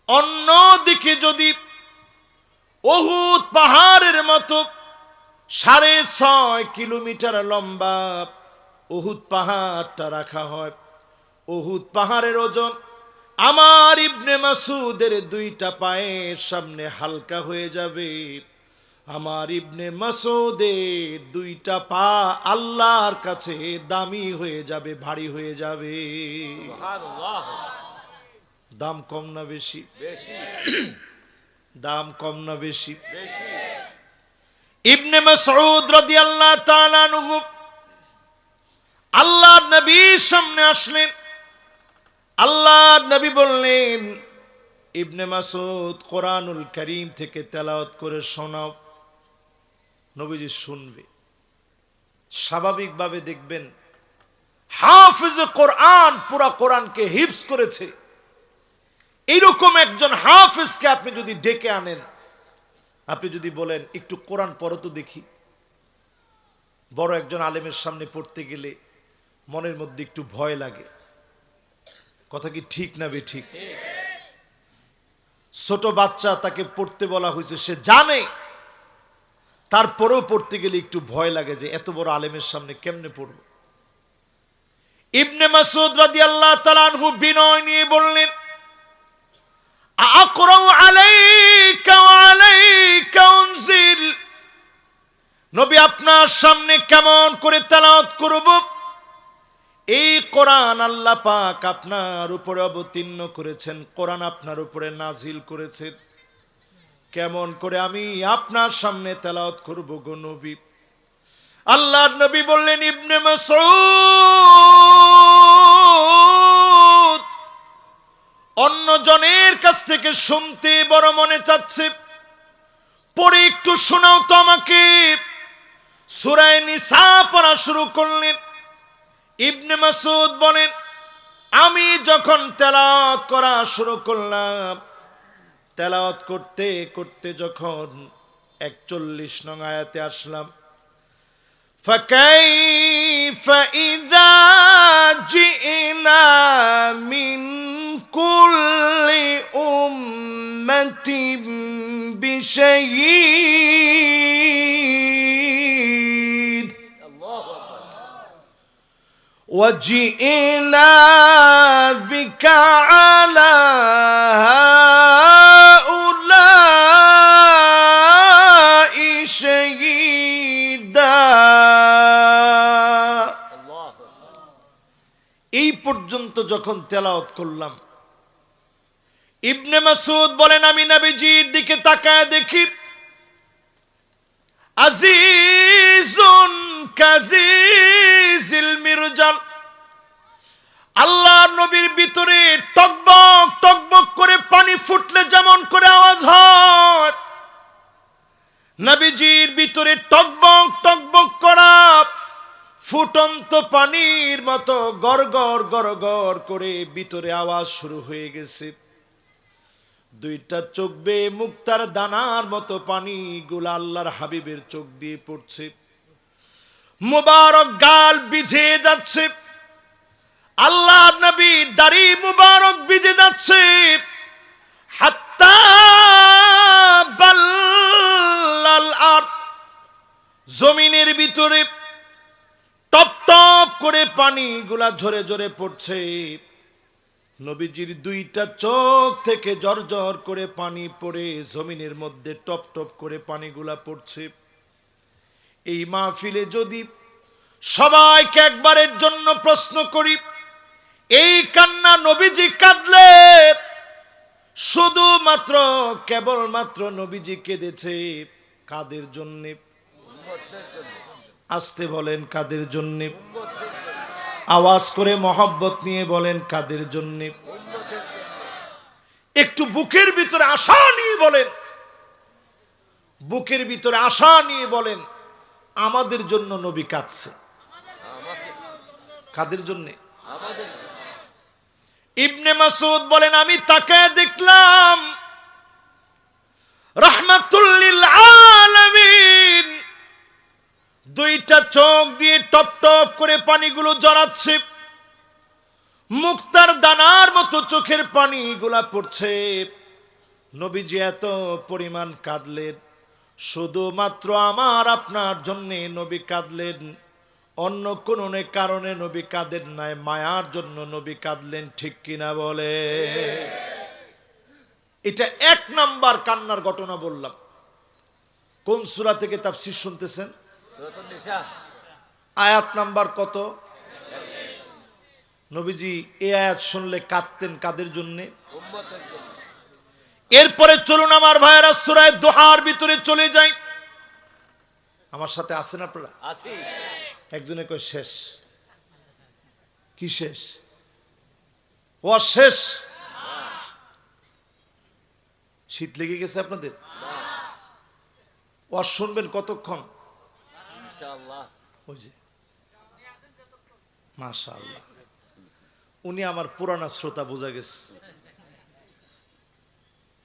অন্যদিকে যদি উহুদ পাহাড়ের মতো 6.5 কিলোমিটার লম্বা উহুদ পাহাড়টা রাখা হয়, উহুদ পাহাড়ের ওজন আমার ইবনে মাসুদের 2টা পায়ের সামনে হালকা হয়ে যাবে। আমার ইবনে মাসুদের 2টা পা আল্লাহর কাছে দামি হয়ে যাবে, ভারী হয়ে যাবে। সুবহানাল্লাহ। দাম কম না বেশি? বেশি দাম কম না বেশি? বেশি। ইবনে মাসউদ রাদিয়াল্লাহু তাআলা আনহু আল্লাহর নবীর সামনে আসলেন। আল্লাহর নবী বললেন, ইবনে মাসউদ কোরআনুল কারীম থেকে তেলাওয়াত করে শোনাও। নবীজি শুনবে। স্বাভাবিকভাবে দেখবেন হাফিজ কোরআন পুরা কোরআনকে হিফজ করেছে, এইরকম একজন হাফিজকে আপনি যদি ডেকে আনেন, আপনি যদি বলেন একটু কোরআন পড়ো তো দেখি, বড় একজন আলেমের সামনে পড়তে গেলে মনের মধ্যে একটু ভয় লাগে। কথা কি ঠিক না বেঠিক? ছোট বাচ্চা, তাকে পড়তে বলা হয়েছে, সে জানে, তারপরেও পড়তে গেলে একটু ভয় লাগে যে এত বড় আলেমের সামনে কেমনে পড়ব। ইবনে মাসউদ রাদিয়াল্লাহু তাআলা আনহু বিনয় নিয়ে বললেন, আকরাউ আলাইকা ওয়া আলাইকা উনজিল, নবী আপনার সামনে কেমন করে তেলাওয়াত করব? এই কোরআন আল্লাহ পাক আপনার উপরে অবতীর্ণ করেছেন, কোরআন আপনার উপরে নাজিল করেছেন, কেমন করে আমি আপনার সামনে তেলাওয়াত করব গো নবী? আল্লাহর নবী বললেন, ইবনে মাসউদ অন্য জনের কাছ থেকে শুনতে বড় মনে চাচ্ছে, পরে একটু শোনাও তো আমাকে। সূরা নিসা পড়া শুরু করলেন। ইবনে মাসউদ বলেন, আমি যখন তেলাওয়াত করা শুরু করলাম, তেলাওয়াত করতে করতে যখন 41 নং আয়াতে আসলাম, فكيف إذا جئنا من كل أمة بشهيد وجئنا بك على هؤلاء شهيدا। এই পর্যন্ত যখন তেলাওয়াত করলাম, ইবনে মাসউদ বলেন, আমি নবীজির দিকে তাকায় দেখি, আজিজুন কাজিজিল মিরজাল, আল্লাহর নবীর ভিতরে টকবক টকবক করে পানি ফুটলে যেমন করে আওয়াজ হয়, নবীজির ভিতরে টকবক টকবক করা ফুটন্ত পানির মতো গড়গড় গড়গড় করে ভিতরে আওয়াজ শুরু হয়ে গেছে। 2টা চোখ বেয়ে মুক্তার দানার মতো পানিগুলো আল্লাহর হাবিবের চোখ দিয়ে পড়ছে, মুবারক গাল ভিজে যাচ্ছে, আল্লাহর নবীর দাড়ি মুবারক ভিজে যাচ্ছে, হাত্তা বাল্লাল আরদ, জমিনের ভিতরে টপ টপ করে পানিগুলা ঝরে ঝরে পড়ছে। নবীজির 2টা চোখ থেকে ঝরঝর করে পানি পড়ে জমিনের মধ্যে টপ টপ করে পানিগুলা পড়ছে। এই মাহফিলে যদি সবাইকে একবারের জন্য প্রশ্ন করি, এই কান্না নবীজি কাঁদলে শুধুমাত্র কেবলমাত্র নবীজি কেঁদেছে কাদের জন্য? আসতে বলেন কাদের জন্য? আওয়াজ করে মহব্বত নিয়ে বলেন কাদের জন্য? একটু বুকের ভিতরে আশা নিয়ে বলেন, বুকের ভিতরে আশা নিয়ে বলেন, আমাদের জন্য নবী কাঁদছে। কাদের জন্য? ইবনে মাসউদ বলেন, আমি তাকায় দেখলাম রাহমাতুল লিল আলামিন 2টা চোখ দিয়ে টপ টপ করে পানিগুলো ঝরাচ্ছে, মুক্তার দানার মতো চোখের পানিগুলা পড়ছে। নবীজি এত পরিমাণ কাঁদলেন, শুধুমাত্র আমার আপনার জন্যে নবী কাঁদলেন, অন্য কোন কারণে নবী কাঁদেন নাই, মায়ার জন্য নবী কাঁদলেন। ঠিক কিনা বলে? এটা 1 নাম্বার কান্নার ঘটনা বললাম। কোন সূরা থেকে তাফসীর শুনতেছেন? সূরাতুন নিসা। আয়াত নাম্বার কত? নবীজি এই আয়াত শুনলে কাঁদতেন কাদের জন্য? উম্মতের জন্য। এরপরে চলুন আমার ভাইয়েরা সূরা দোহার ভিতরে চলে যাই। আমার সাথে আছেন আপনারা? আসি। একজনে কয় শেষ। কি শেষ? ও শেষ। শীত লেগে গেছে আপনাদের? ও শুনবেন কতক্ষণ? ইনশাআল্লাহ। ওই যে মাশাআল্লাহ, উনি আমার পুরানা শ্রোতা, বোঝা গেছে।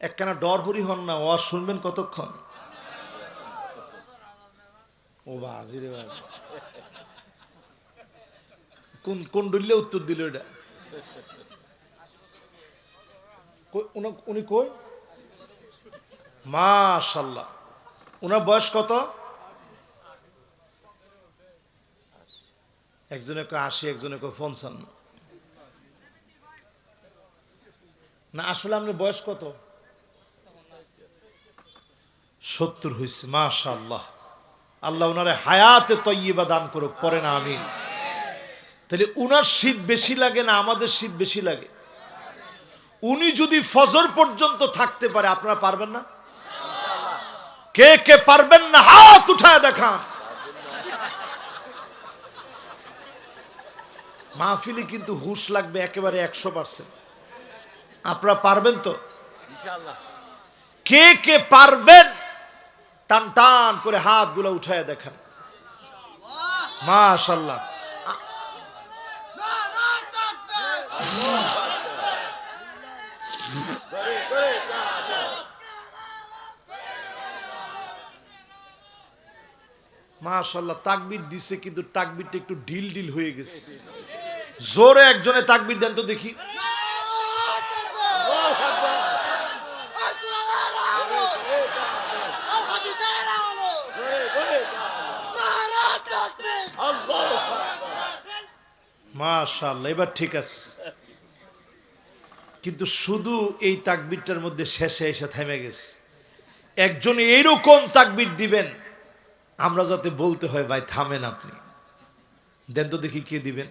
একখানা ডর হরি হন না, ওয়াজ শুনবেন কতক্ষণ? ও বাজি রে বাজি, কোন কোন ডুললে উত্তর দিল এটা? উনি কই? মাশাআল্লাহ। উনার বয়স কত? একজনে কয় 80, একজনে কয় 55। না আসলে আপনার বয়স কত? 70 হয়েছে। মাশাআল্লাহ, আল্লাহ উনারে হায়াতে তয়্যিবা দান করুক, পরে না আমিন। তাহলে উনার শীত বেশি লাগে না আমাদের শীত বেশি লাগে? উনি যদি ফজর পর্যন্ত থাকতে পারে, আপনারা পারবেন না? কে কে পারবেন না হাত উঠায় দেখান। মাহফিলে কিন্তু হুশ লাগবে একেবারে 100%। আপনারা পারবেন তো ইনশাআল্লাহ? কে কে পারবেন টান টান করে হাতগুলো উঠায় দেখান। মাশাআল্লাহ। মাশাআল্লাহ, তাকবীর দিছে কিন্তু তাকবীরটা একটু ঢিল ঢিল হয়ে গেছে। জোরে একজনে তাকবীর দেন তো দেখি। মাশাআল্লাহ, এবার ঠিক আছে। কিন্তু শুধু এই তাকবীরটার মধ্যে শেষে এসে থেমে গেছে। একজন এইরকম তাকবীর দিবেন আমরা যাতে বলতে হয় ভাই থামেন আপনি। দেন তো দেখি কে দিবেন।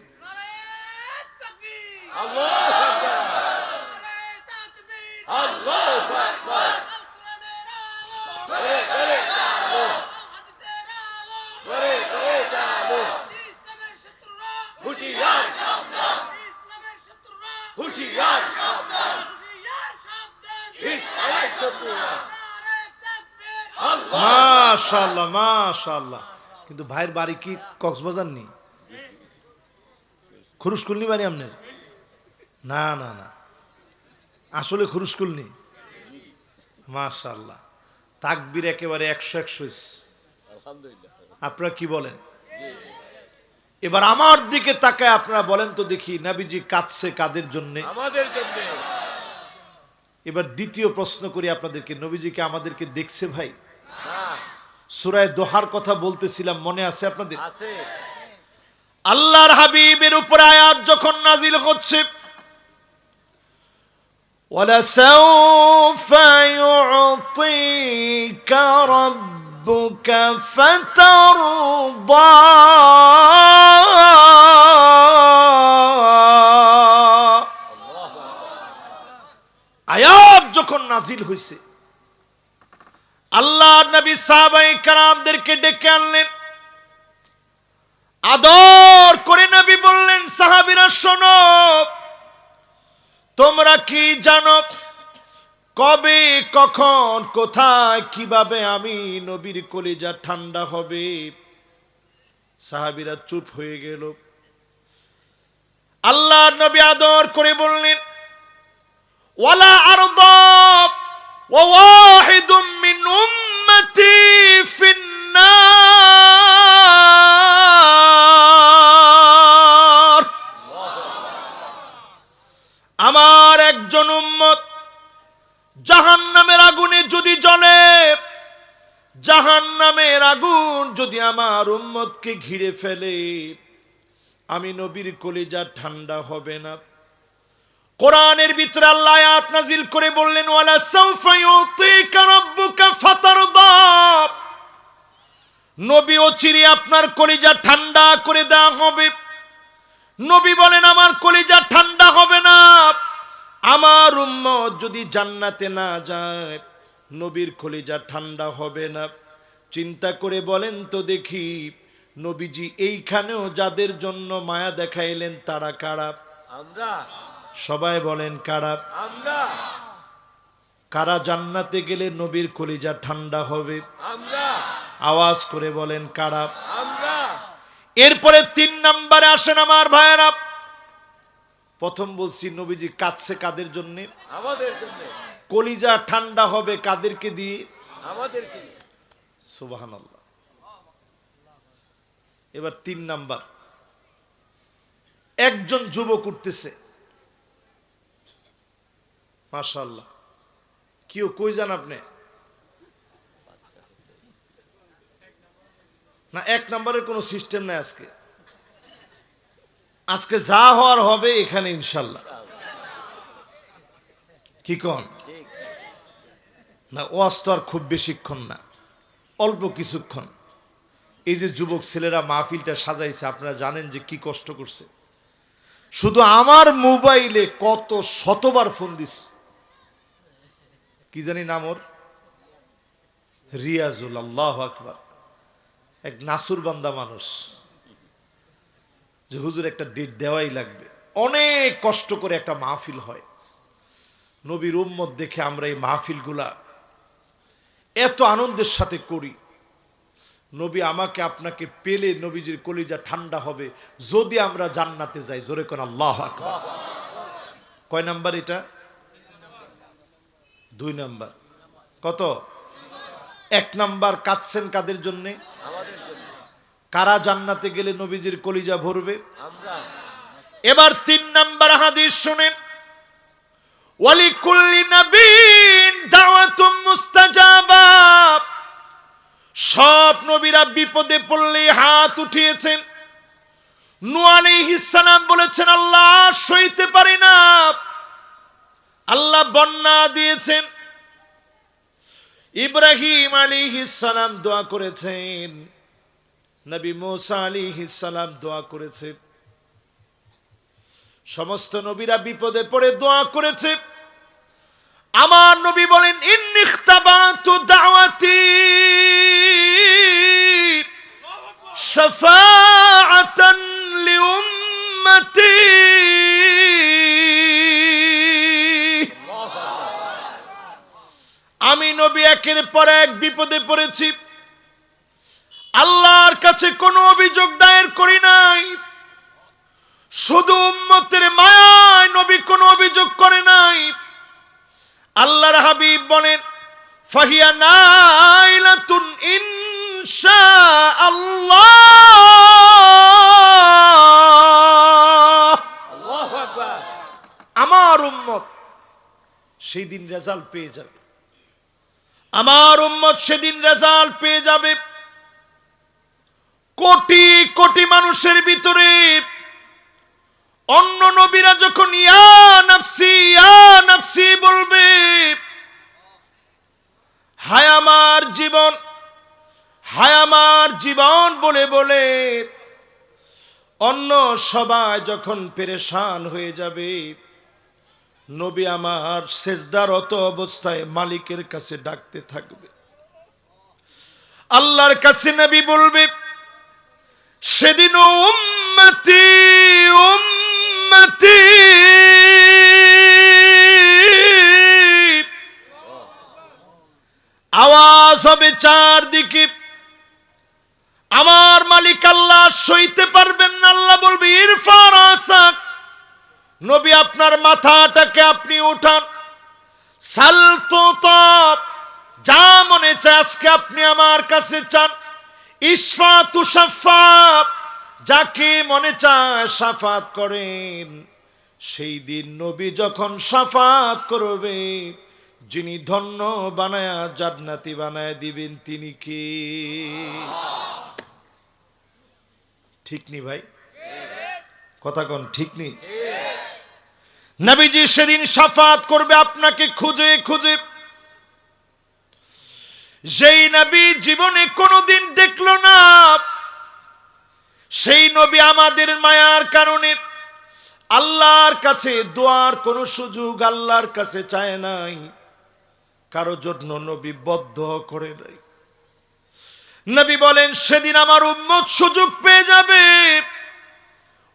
মাশাআল্লাহ মাশাআল্লাহ। কিন্তু ভাইয়ের বাড়ি কি কক্সবাজার নেই? খুরুশকুল নি বাড়ি আপনার? না না না, আসলে খুরুশকুল নেই। মাশাআল্লাহ, তাকবীর একেবারে 100-100। আলহামদুলিল্লাহ। আপনারা কি বলেন? এবার আমার দিকে তাকায় আপনারা বলেন তো দেখি, নবীজি কাঁদছে কাদের জন্য? আমাদের জন্য। এবার দ্বিতীয় প্রশ্ন করি আপনাদেরকে, নবীজি কি আমাদেরকে দেখছে ভাই? না। সূরা দোহার কথা বলতেছিলাম, মনে আছে আপনাদের? আছে। আল্লাহর হাবিবের উপর আয়াত যখন নাজিল হচ্ছে, ওয়ালাসাউফা ইউতিকা রাব্বুকা ফাতারদা, আয়াত যখন নাজিল হয়েছে, আল্লাহ নবী সাহাবায়ে কেরামদেরকে ডেকে আনলেন, আদর করে নবী বললেন, সাহাবীরা শোনো, তোমরা কি জানো কবে কখন কোথায় কিভাবে আমি নবীর কলিজা ঠান্ডা হবে? সাহাবীরা চুপ হয়ে গেল। আল্লাহ নবী আদর করে বললেন, ওয়ালা আরদা ওয়া ওয়াহিদুম মিন উম্মতি ফিন্নার, আমার একজন উম্মত জাহান্নামে জ্বলে, জাহান্নামের আগুন যদি আমার উম্মতকে ঘিরে ফেলে, আমি নবীর কলিজা ঠান্ডা হবে না। কোরআনের ভিতরে আল্লাহ আয়াত নাজিল করে বললেন, ওয়ালা সাউফা ইউতিকা রাব্বুকা ফাতারদা, নবী অচিরে আপনার কলিজা ঠান্ডা করে দেওয়া হবে। নবী বলেন, আমার কলিজা ঠান্ডা হবে না। আমার উম্মত যদি জান্নাতে না যায়, নবীর কলিজা ঠান্ডা হবে না। চিন্তা করে বলেন তো দেখি, নবীজি এইখানেও যাদের জন্য মায়া দেখাইলেন তারা কারা? আমরা। সবাই বলেন কারা? আমরা। কারা জান্নাতে গেলে নবীর কলিজা ঠান্ডা হবে? আমরা। আওয়াজ করে বলেন কারা? আমরা। এরপরে 3 নম্বরে আসেন আমার ভাইয়েরা। প্রথম বলছি নবীজি কাঁদছে কাদের জন্য? আমাদের জন্য। কলিজা ঠান্ডা হবে কাদেরকে দিয়ে? আমাদেরকে। সুবহানাল্লাহ। এবার 3 নাম্বার, একজন যুবক উঠতেছে, মাশাআল্লাহ। কিও কই যান আপনি? না, 1 নম্বরের কোনো সিস্টেম নাই আজকে। আজকে যা হওয়ার হবে এখানে ইনশাল্লাহ। কি কোন? ঠিক। না, ওয়াজ তো আর খুব বেশিক্ষণ না, অল্প কিছুক্ষণ। এই যে যুবক ছেলেরা মাহফিলটা সাজাইছে, আপনারা জানেন যে কি কষ্ট করছে। শুধু আমার মোবাইলে কত শতবার ফোন দিস, কি জানি নাম ওর, রিয়াজুল, আল্লাহু আকবার, এক নাসুর বান্দা মানুষ, যে হুজুর একটা ডেট দেওয়াই লাগবে। অনেক কষ্ট করে একটা মাহফিল হয়। নবীর উম্মত দেখে আমরা এই মাহফিলগুলা এত আনন্দের সাথে করি। নবী আমাকে আপনাকে পেলে নবীজির কলিজা ঠান্ডা হবে যদি আমরা জান্নাতে যাই। জোরে কোন আল্লাহু আকবার। কয় নাম্বার এটা? 2 নাম্বার। কত? 1 নাম্বার, কাঁদছেন কাদের জন্যে? আমাদের জন্য। কারা জান্নাতে গেলে নবীজির কলিজা ভরবে? আমরা। এবার 3 নাম্বার হাদিস শুনেন। ওয়ালিকুল্লি নবীন দাওয়াতুম মুস্তাজাবা, সব নবীরা বিপদে পড়লে হাত উঠিয়েছেন। নূহ আলাইহিস সালাম বলেছেন, আল্লাহ সইতে পারি না, আল্লাহ বন্যা দিয়েছেন। ইব্রাহিম আলাইহিস সালাম দোয়া করেছেন, নবী মুসা আলাইহিস সালাম দোয়া করেছে। সমস্ত নবীরা বিপদে পড়ে দোয়া করেছে। আমার নবী বলেন, ইন্নী ইখতাবাতু দাওয়াতি শাফাআতান লিউম্মতি, আমি নবী একের পর এক বিপদে পড়েছি, আল্লাহর কাছে কোনো অভিযোগ দায়ের করি নাই। শুধু উম্মতের মায়ায় নবী কোনো অভিযোগ করে নাই। আল্লাহর হাবিব বলেন, ফাহিয়া নাইলাতুন ইনশাআল্লাহ। আল্লাহু আকবার। আমার উম্মত সেদিন রেজাল্ট পেয়ে যাবে। আমার উম্মত সেদিন রেজাল্ট পেয়ে যাবে। কোটি কোটি মানুষের ভিতরে অন্য নবীরা যখন ইয়া নাফসি বলবে, হায় আমার জীবন, হায় আমার জীবন বলে বলে অন্য সবাই যখন পেরেশান হয়ে যাবে, নবী আমার সেজদারত অবস্থায় মালিকের কাছে ডাকতে থাকবে। আল্লাহর কাছে নবী বলবে, সেদিন উম্মতি উম্মতি, আওয়াজ হবে চারদিকে। আমার মালিক আল্লাহ সইতে পারবেন না। আল্লাহ বলবে, ইরফা রাসাক, নবী আপনার মাথাটাকে আপনি উঠান। সাল তুতাব, যা মনে চায় আজকে আপনি আমার কাছে চান। ইশফা তুশাফা, যাকে মনে চায় শাফাত করেন। সেই দিন নবী যখন শাফাত করবে, যিনি ধন্য বানায়া জান্নাতি বানায় দিবেন তিনি কে? ঠিক নি ভাই? কথা কোন ঠিক নি? নবীজি সেদিন শাফাত করবে আপনাকে খুঁজে খুঁজে। যেই নবী জীবনে কোনোদিন দেখলো না, সেই নবী আমাদের মায়ার কারণে আল্লাহর কাছে দোয়ার কোনো সুযোগ আল্লাহর কাছে চায় নাই, কারো জন্য নবী বদ্ধ করে নাই। নবী বলেন সেদিন আমার উম্মত সুযোগ পেয়ে যাবে।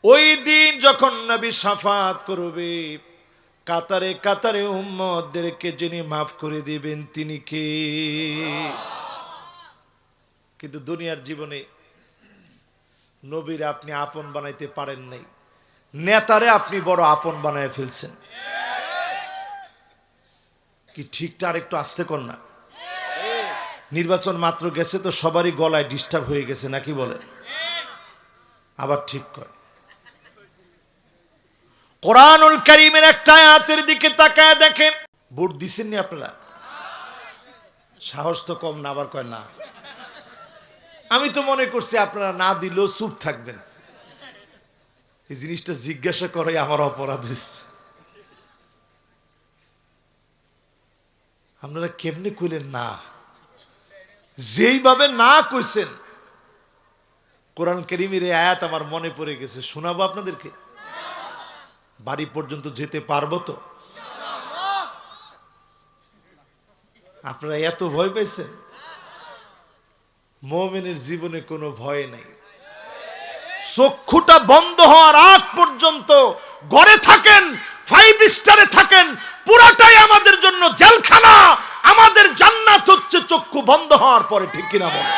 ওই দিন যখন নবী শাফাত করবে, কাতারে কাতারে উম্মতদেরকে যিনি মাফ করে দিবেন তিনি কে? কিন্তু দুনিয়ার জীবনে নবীরে আপনি আপন বানাইতে পারেন নাই, নেতারে আপনি বড় আপন বানায় ফেলছেন। কি ঠিকটা আর একটু আস্তে কর না। নির্বাচন মাত্র গেছে তো সবারই গলায় ডিস্টার্ব হয়ে গেছে নাকি বলে? আবার ঠিক কর। কোরআনুল কারীমের একটা আয়াতের দিকে তাকায় দেখেন। ভোট দিছেন নি আপনারা? সাহস তো কম না, আবার কয় না। আমি তো মনে করছি আপনারা না দিলেও চুপ থাকবেন। এই জিনিসটা জিজ্ঞাসা করে আমার অপরাধ হয়েছে। আপনারা কেমনে কইলেন না? যেইভাবে না কইছেন, কোরআন কারীমের এই আয়াত আমার মনে পড়ে গেছে, শোনাবো আপনাদেরকে। বাড়ি পর্যন্ত যেতে পারবো তো? আপনারা এত ভয় পাইছেন? মুমিনের জীবনে কোনো ভয় নাই। চক্ষুটা বন্ধ হওয়ার আগ পর্যন্ত ঘরে থাকেন, 5 স্টারে থাকেন, পুরাটাই আমাদের জন্য জেলখানা। আমাদের জান্নাত হচ্ছে চক্ষু বন্ধ হওয়ার পরে, ঠিক কিনা বলেন?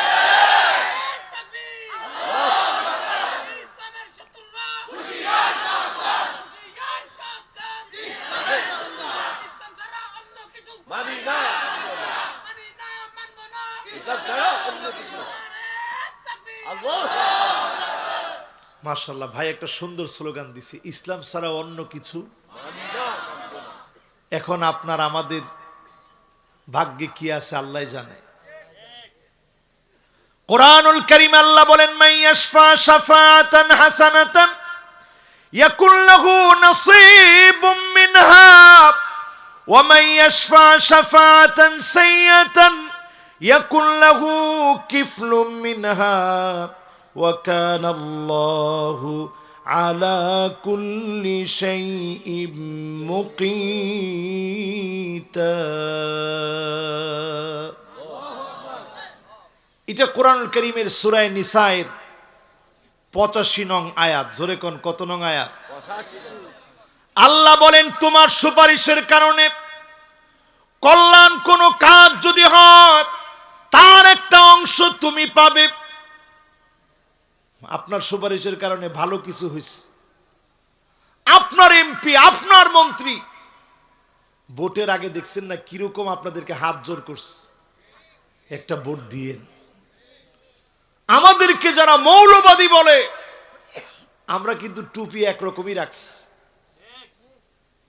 মাশাআল্লাহ ভাই, একটা সুন্দর স্লোগান দিছি, ইসলাম ছাড়া অন্য কিছু। এখন আপনার আমাদের ভাগ্যে কি আছে আল্লাহ জানে। কোরআনুল কারীম আল্লাহ বলেন, মাইয়াশফা শাফাআতান হাসানাতান ইয়াকুল লাহু নাসীবুম মিনহা ওয়া মাইয়াশফা শাফাআতান সাইয়্যাতান ইয়াকুল লাহু কিফলুম মিনহা ওয়া কানা আল্লাহু আলা কুল্লি শাইইন মুকিতা। এটা কোরআনুল কারীমের সূরা নিসায়ের 85 নং আয়াত। জোরে কোন কত নং আয়াত? আল্লাহ বলেন, তোমার সুপারিশের কারণে কল্যাণ কোন কাজ যদি হয়, তার একটা অংশ তুমি পাবে। আপনার সুপারিশের কারণে ভালো কিছু হয়েছে, আপনার এমপি, আপনার মন্ত্রী ভোটের আগে দেখছেন না কিরকম আপনাদেরকে হাত জোর করছে, একটা ভোট দিয়েন। আমাদেরকে যারা মৌলবাদী বলে, আমরা কিন্তু টুপি একরকমই রাখছি,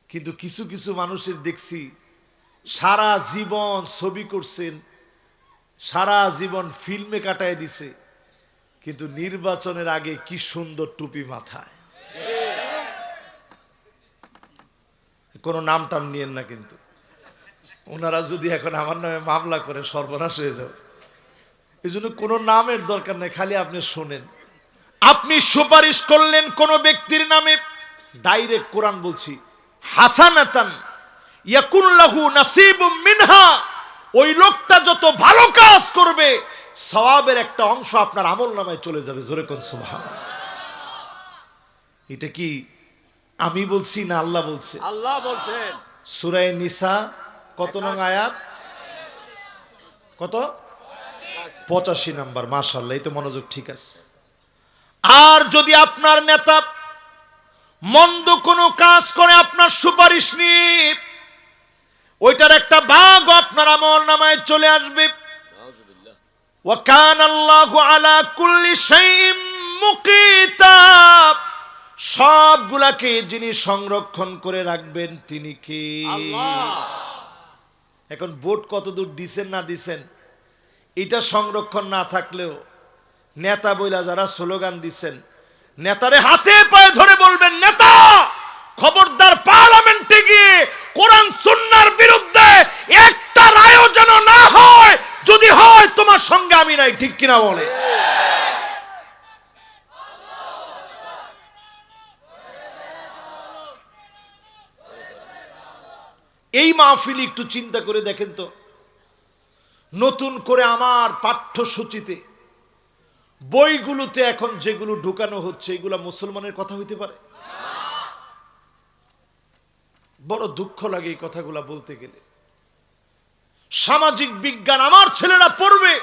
কিন্তু কিছু কিছু মানুষের দেখছি সারা জীবন ছবি করছেন, সারা জীবন ফিল্মে কাটায় দিছে, কিন্তু নির্বাচনের আগে কি সুন্দর টুপি মাথায়। কোনো নাম টাম নিয়েন না, কিন্তু ওনারা যদি এখন আমার নামে মামলা করে সর্বনাশ হয়ে যাবে। এই জন্য কোনো নামের দরকার নেই, খালি আপনি শোনেন। আপনি সুপারিশ করলেন কোন ব্যক্তির নামে, ডাইরেক্ট কোরআন বলছি, হাসানাতান ইয়াকুল লাহু নাসীবুম মিনহা, ওই লোকটা যত ভালো কাজ করবে সওয়াবের একটা অংশ আপনার আমলনামায় চলে যাবে। জোরে কোন সুবহানাল্লাহ। এটা কি আমি বলছি না আল্লাহ বলছে? আল্লাহ বলছেন। সূরা নিসা কত নং আয়াত? কত? 85 নাম্বার। মাশাআল্লাহ, এই তো মনোযোগ ঠিক আছে। আর যদি আপনার নেতা মন্দ কোনো কাজ করে আপনার সুপারিশ নিয়ে, ওইটার একটা ভাগ আপনার আমলনামায় চলে আসবে। ওয়া কানা আল্লাহু আলা কুল্লি শাইইন মুকিতা, সবগুলাকে যিনি সংরক্ষণ করে রাখবেন তিনি কে? আল্লাহ। এখন ভোট কতদূর দিছেন না দিছেন এটা সংরক্ষণ না থাকলেও নেতা বইলা যারা স্লোগান দিচ্ছেন নেতারে হাতে পায়ে ধরে বলবেন, নেতা খবরদার পার্লামেন্টে গিয়ে কোরআন সুন্নাহর বিরুদ্ধে একটা রায়ও যেন না হয়, যদি হয় তোমার সঙ্গে আমি নাই। ঠিক কিনা বলে? এই মাহফিল একটু চিন্তা করে দেখেন তো, নতুন করে আমার পাঠ্যসূচিতে বইগুলোতে এখন যেগুলো ঢুকানো হচ্ছে এগুলা মুসলমানের কথা হইতে পারে? বড় দুঃখ লাগে এই কথাগুলা বলতে গেলে। সামাজিক বিজ্ঞান আমার ছেলেরা পড়বে,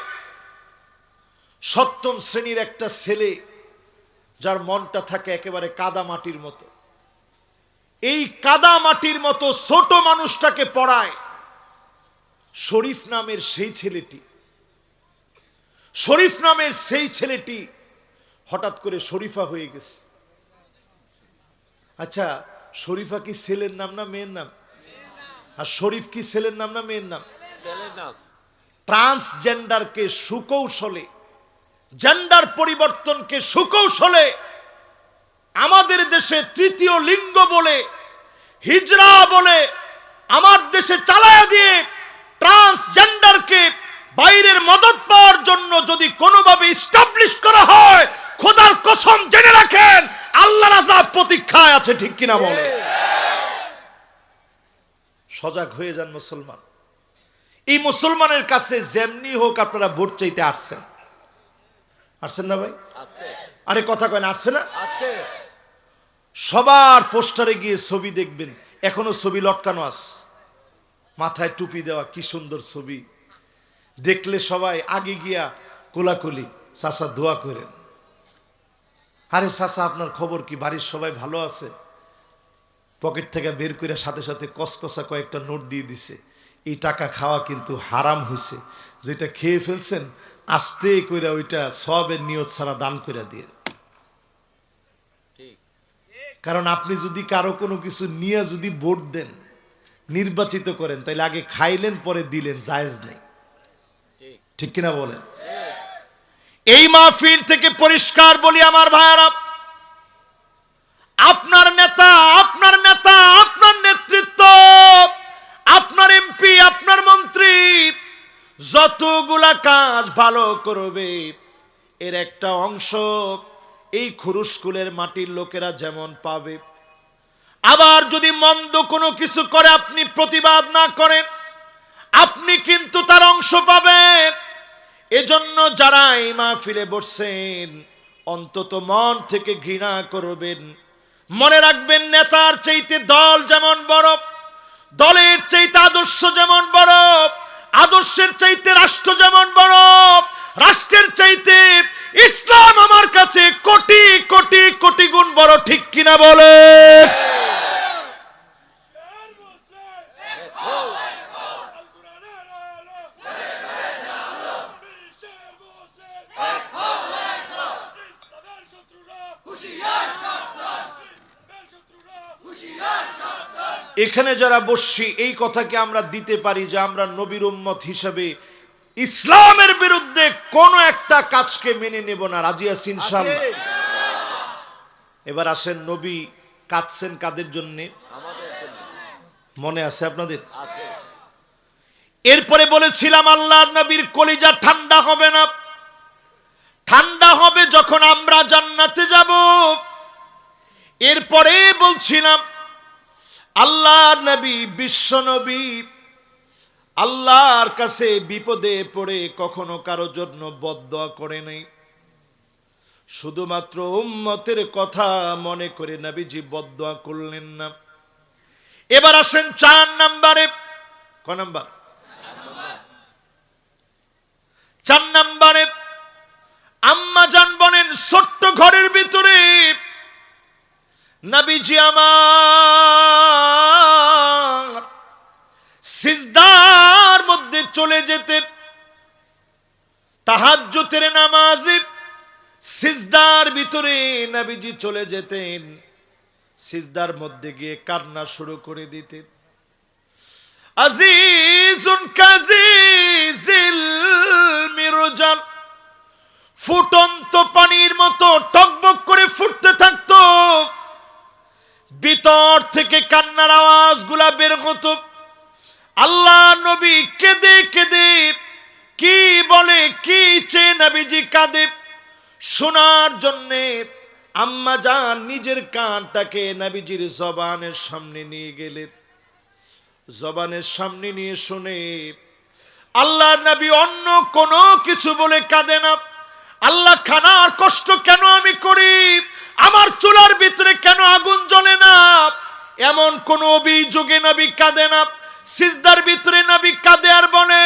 সপ্তম শ্রেণীর একটা ছেলে যার মনটা থাকে একেবারে কাদা মাটির মতো, এই কাদা মাটির মতো ছোট মানুষটাকে পড়ায় শরীফ নামের সেই ছেলেটি। শরীফ নামের সেই ছেলেটি হঠাৎ করে শরীফা হয়ে গেছে। আচ্ছা, শরীফা কি ছেলের নাম না মেয়ের নাম? আর শরীফ কি ছেলের নাম না মেয়ের নাম? ছেলের নাম। ট্রান্সজেন্ডারকে সুকৌশলে, জেন্ডার পরিবর্তনকে সুকৌশলে আমাদের দেশে তৃতীয় লিঙ্গ বলে, হিজরা বলে আমার দেশে চালায়া দিয়ে ট্রান্সজেন্ডারকে বাইরের মদত পাওয়ার জন্য যদি কোনোভাবে এস্টাবলিশ করা হয়, খোদার কসম জেনে রাখেন আল্লাহর আযাব প্রতীক্ষায় আছে। ঠিক কিনা বলে? সজাগ হয়ে যান মুসলমান। এই মুসলমানের কাছে যেমনি হোক আপনারা ভোট চাইতে আসছেন, আসছেন না ভাই? আছে আরে কথা কয় না, আসছে না? আছে। সবার পোস্টারে গিয়ে ছবি দেখবেন, এখনো ছবি লটকানো আছে, মাথায় টুপি দেওয়া, কি সুন্দর ছবি। দেখলে সবাই আগে গিয়া কোলাকুলি, চাচা দোয়া করেন। আরে চাচা আপনার খবর কি, বাড়ির সবাই ভালো আছে? পকেট থেকে বের করে সাথে সাথে কসকসা কয়েকটা নোট দিয়ে দিছে। এই টাকা খাওয়া কিন্তু হারাম হয়েছে, যেটা খেয়ে ফেলছেন আস্তে করে ওইটা সবের নিয়ত ছাড়া দান করে দিয়ে। ঠিক। কারণ আপনি যদি কারো কোনো কিছু নিয়ে যদি ভোট দেন, নির্বাচিত করেন, তাহলে আগে খাইলেন পরে দিলেন, জায়েজ নেই। ঠিক। ঠিক কিনা বলেন? এই মাহফিল থেকে পরিষ্কার বলি আমার ভাইয়ারা, আপনার নেতা, আপনার নেতা, আপনার নেতৃত্ব, আপনার এমপি, আপনার মন্ত্রী যতগুলা কাজ ভালো করবে, এর একটা অংশ এই খুরুশকুলের মাটির লোকেরা যেমন পাবে। আবার যদি মন্দ কোনো কিছু করে আপনি প্রতিবাদ না করেন, আপনি কিন্তু তার অংশ পাবেন। এজন্য যারা এই মাহফিলে বসছেন অন্তত মন থেকে ঘৃণা করবেন। মনে রাখবেন, নেতার চাইতে দল যেমন বড়, দলের চাইতে আদর্শ যেমন বড়, আদর্শের চাইতে রাষ্ট্র যেমন বড়, রাষ্ট্রের চাইতে ইসলাম আমার কাছে কোটি কোটি কোটি গুণ বড়। ঠিক কিনা বলে? এখানে যারা বসছি এই কথাকে আমরা দিতে পারি যে আমরা নবীর উম্মত হিসেবে ইসলামের বিরুদ্ধে কোন একটা কাজকে মেনে নেব না, রাজি আছি ইনশাআল্লাহ। এবার আসেন, নবী কাঁদছেন কাদের জন্য? আমাদের জন্য। মনে আছে আপনাদের? আছে। এরপরে বলেছিলাম আল্লাহর নবীর কলিজা ঠান্ডা হবে না, ঠান্ডা হবে যখন আমরা জান্নাতে যাব। এরপরে বলছিলাম আল্লাহর নবী, বিশ্ব নবী আল্লাহর কাছে বিপদে পড়ে কখনো কারো জন্য বদদোয়া করে নাই, শুধুমাত্র উম্মতের কথা মনে করে নবীজি বদদোয়া করলেন না। এবার আসেন 4 নম্বরে। ক নাম্বার? 4 নম্বরে আম্মা জান বলেন, ছোট্ট ঘরের ভিতরে নবীজি আমার সিজদার মধ্যে চলে যেতেন, তাহাজ্জুদের নামাজে সিজদার ভিতরে নবীজি চলে যেতেন, সিজদার মধ্যে গিয়ে কান্না শুরু করে দিতেন। আজিজ আজিজুন কাজিজিল মিরজাল, ফুটন্ত পানির মতো টকবক করে ফুটতে থাকতো। ভিতর থেকে কান্নার আওয়াজগুলা বের হতো। আল্লাহ নবী কেঁদে কেঁদে কি বলে, কি চেয়ে নবীজি কাঁদে শোনার জন্যে আম্মা জান নিজের কানটাকে নবীজির জবানের সামনে নিয়ে গেলেন। জবানের সামনে নিয়ে শুনে আল্লাহ নবী অন্য কোনো কিছু বলে কাঁদে না। আল্লাহ খানার কষ্ট কেন আমি করি, আমার চুলার ভিতরে কেন আগুন জ্বলে না, এমন কোন অভিযোগে নবী কাঁদে না। সিজদার ভিতরে নবী কাঁদে আর বলে,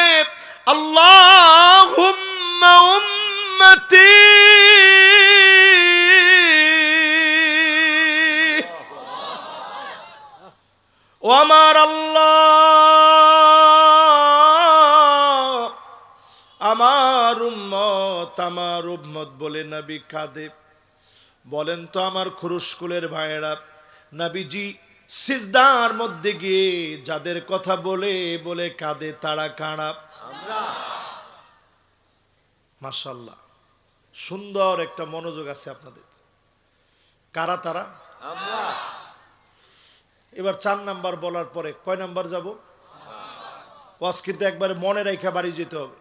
আল্লাহুম্মা উম্মতি, ও আমার আল্লাহ, আমার উম্মত বলে নবী কাঁদে। বলেন তো আমার খুরুশকুলের ভাইয়েরা, নবীজি সিজদার মধ্যে গিয়ে যাদের কথা বলে বলে কাঁদে তারা কারা? মাশাআল্লাহ, সুন্দর একটা মনোযোগ আছে আপনাদের। কারা তারা? এবার 4 নাম্বার বলার পরে কয় নাম্বার যাব? ওয়াজ কিন্তু একবারে মনে রেখে বাড়ি যেতে হবে।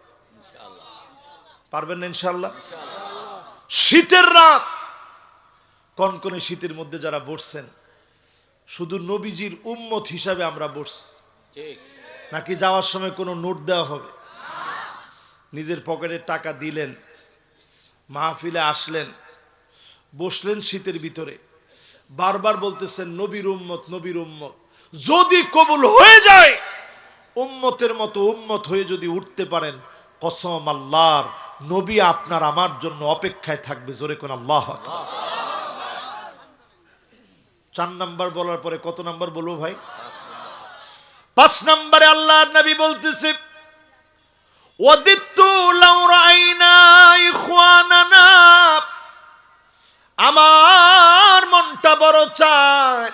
পারবেন না ইনশাআল্লাহ? শীতের রাত, কনকনে শীতের মধ্যে যারা বসছেন, শুধু নবীজির উম্মত হিসাবে আমরা বসছি নাকি যাওয়ার সময় কোনো নোট দেওয়া হবে? নিজের পকেটে টাকা দিলেন, মাহফিলে আসলেন, বসলেন শীতের ভিতরে, বারবার বলতেছেন নবীর উম্মত, নবীর উম্মত। যদি কবুল হয়ে যায়, উম্মতের মতো উম্মত হয়ে যদি উঠতে পারেন, কসম আল্লাহর, নবী আপনার আমার জন্য অপেক্ষায় থাকবে। জোরে কোন আল্লাহু আকবার। 4 নাম্বার বলার পরে কত নাম্বার বলবো ভাই? 5 নম্বরে আল্লাহর নবী বলতেছে, ওয়াদিতু লাউ রাআইনা ইখওয়ানানা, আমার মনটা বড় চায়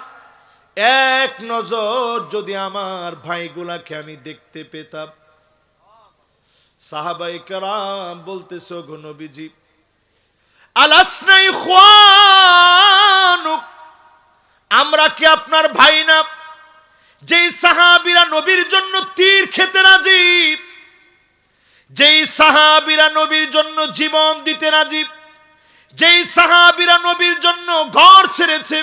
এক নজর যদি আমার ভাইগুলাকে আমি দেখতে পেতাম। সাহাবায়ে কেরাম বলতেছে, গো নবীজি, আলাসনা ইখওয়ানুক, আমরা কি আপনার ভাই না? যেই সাহাবীরা নবীর জন্য তীর খেতে রাজি, যেই সাহাবীরা নবীর জন্য জীবন দিতে রাজি, যেই সাহাবীরা নবীর জন্য ঘর ছেড়েছে,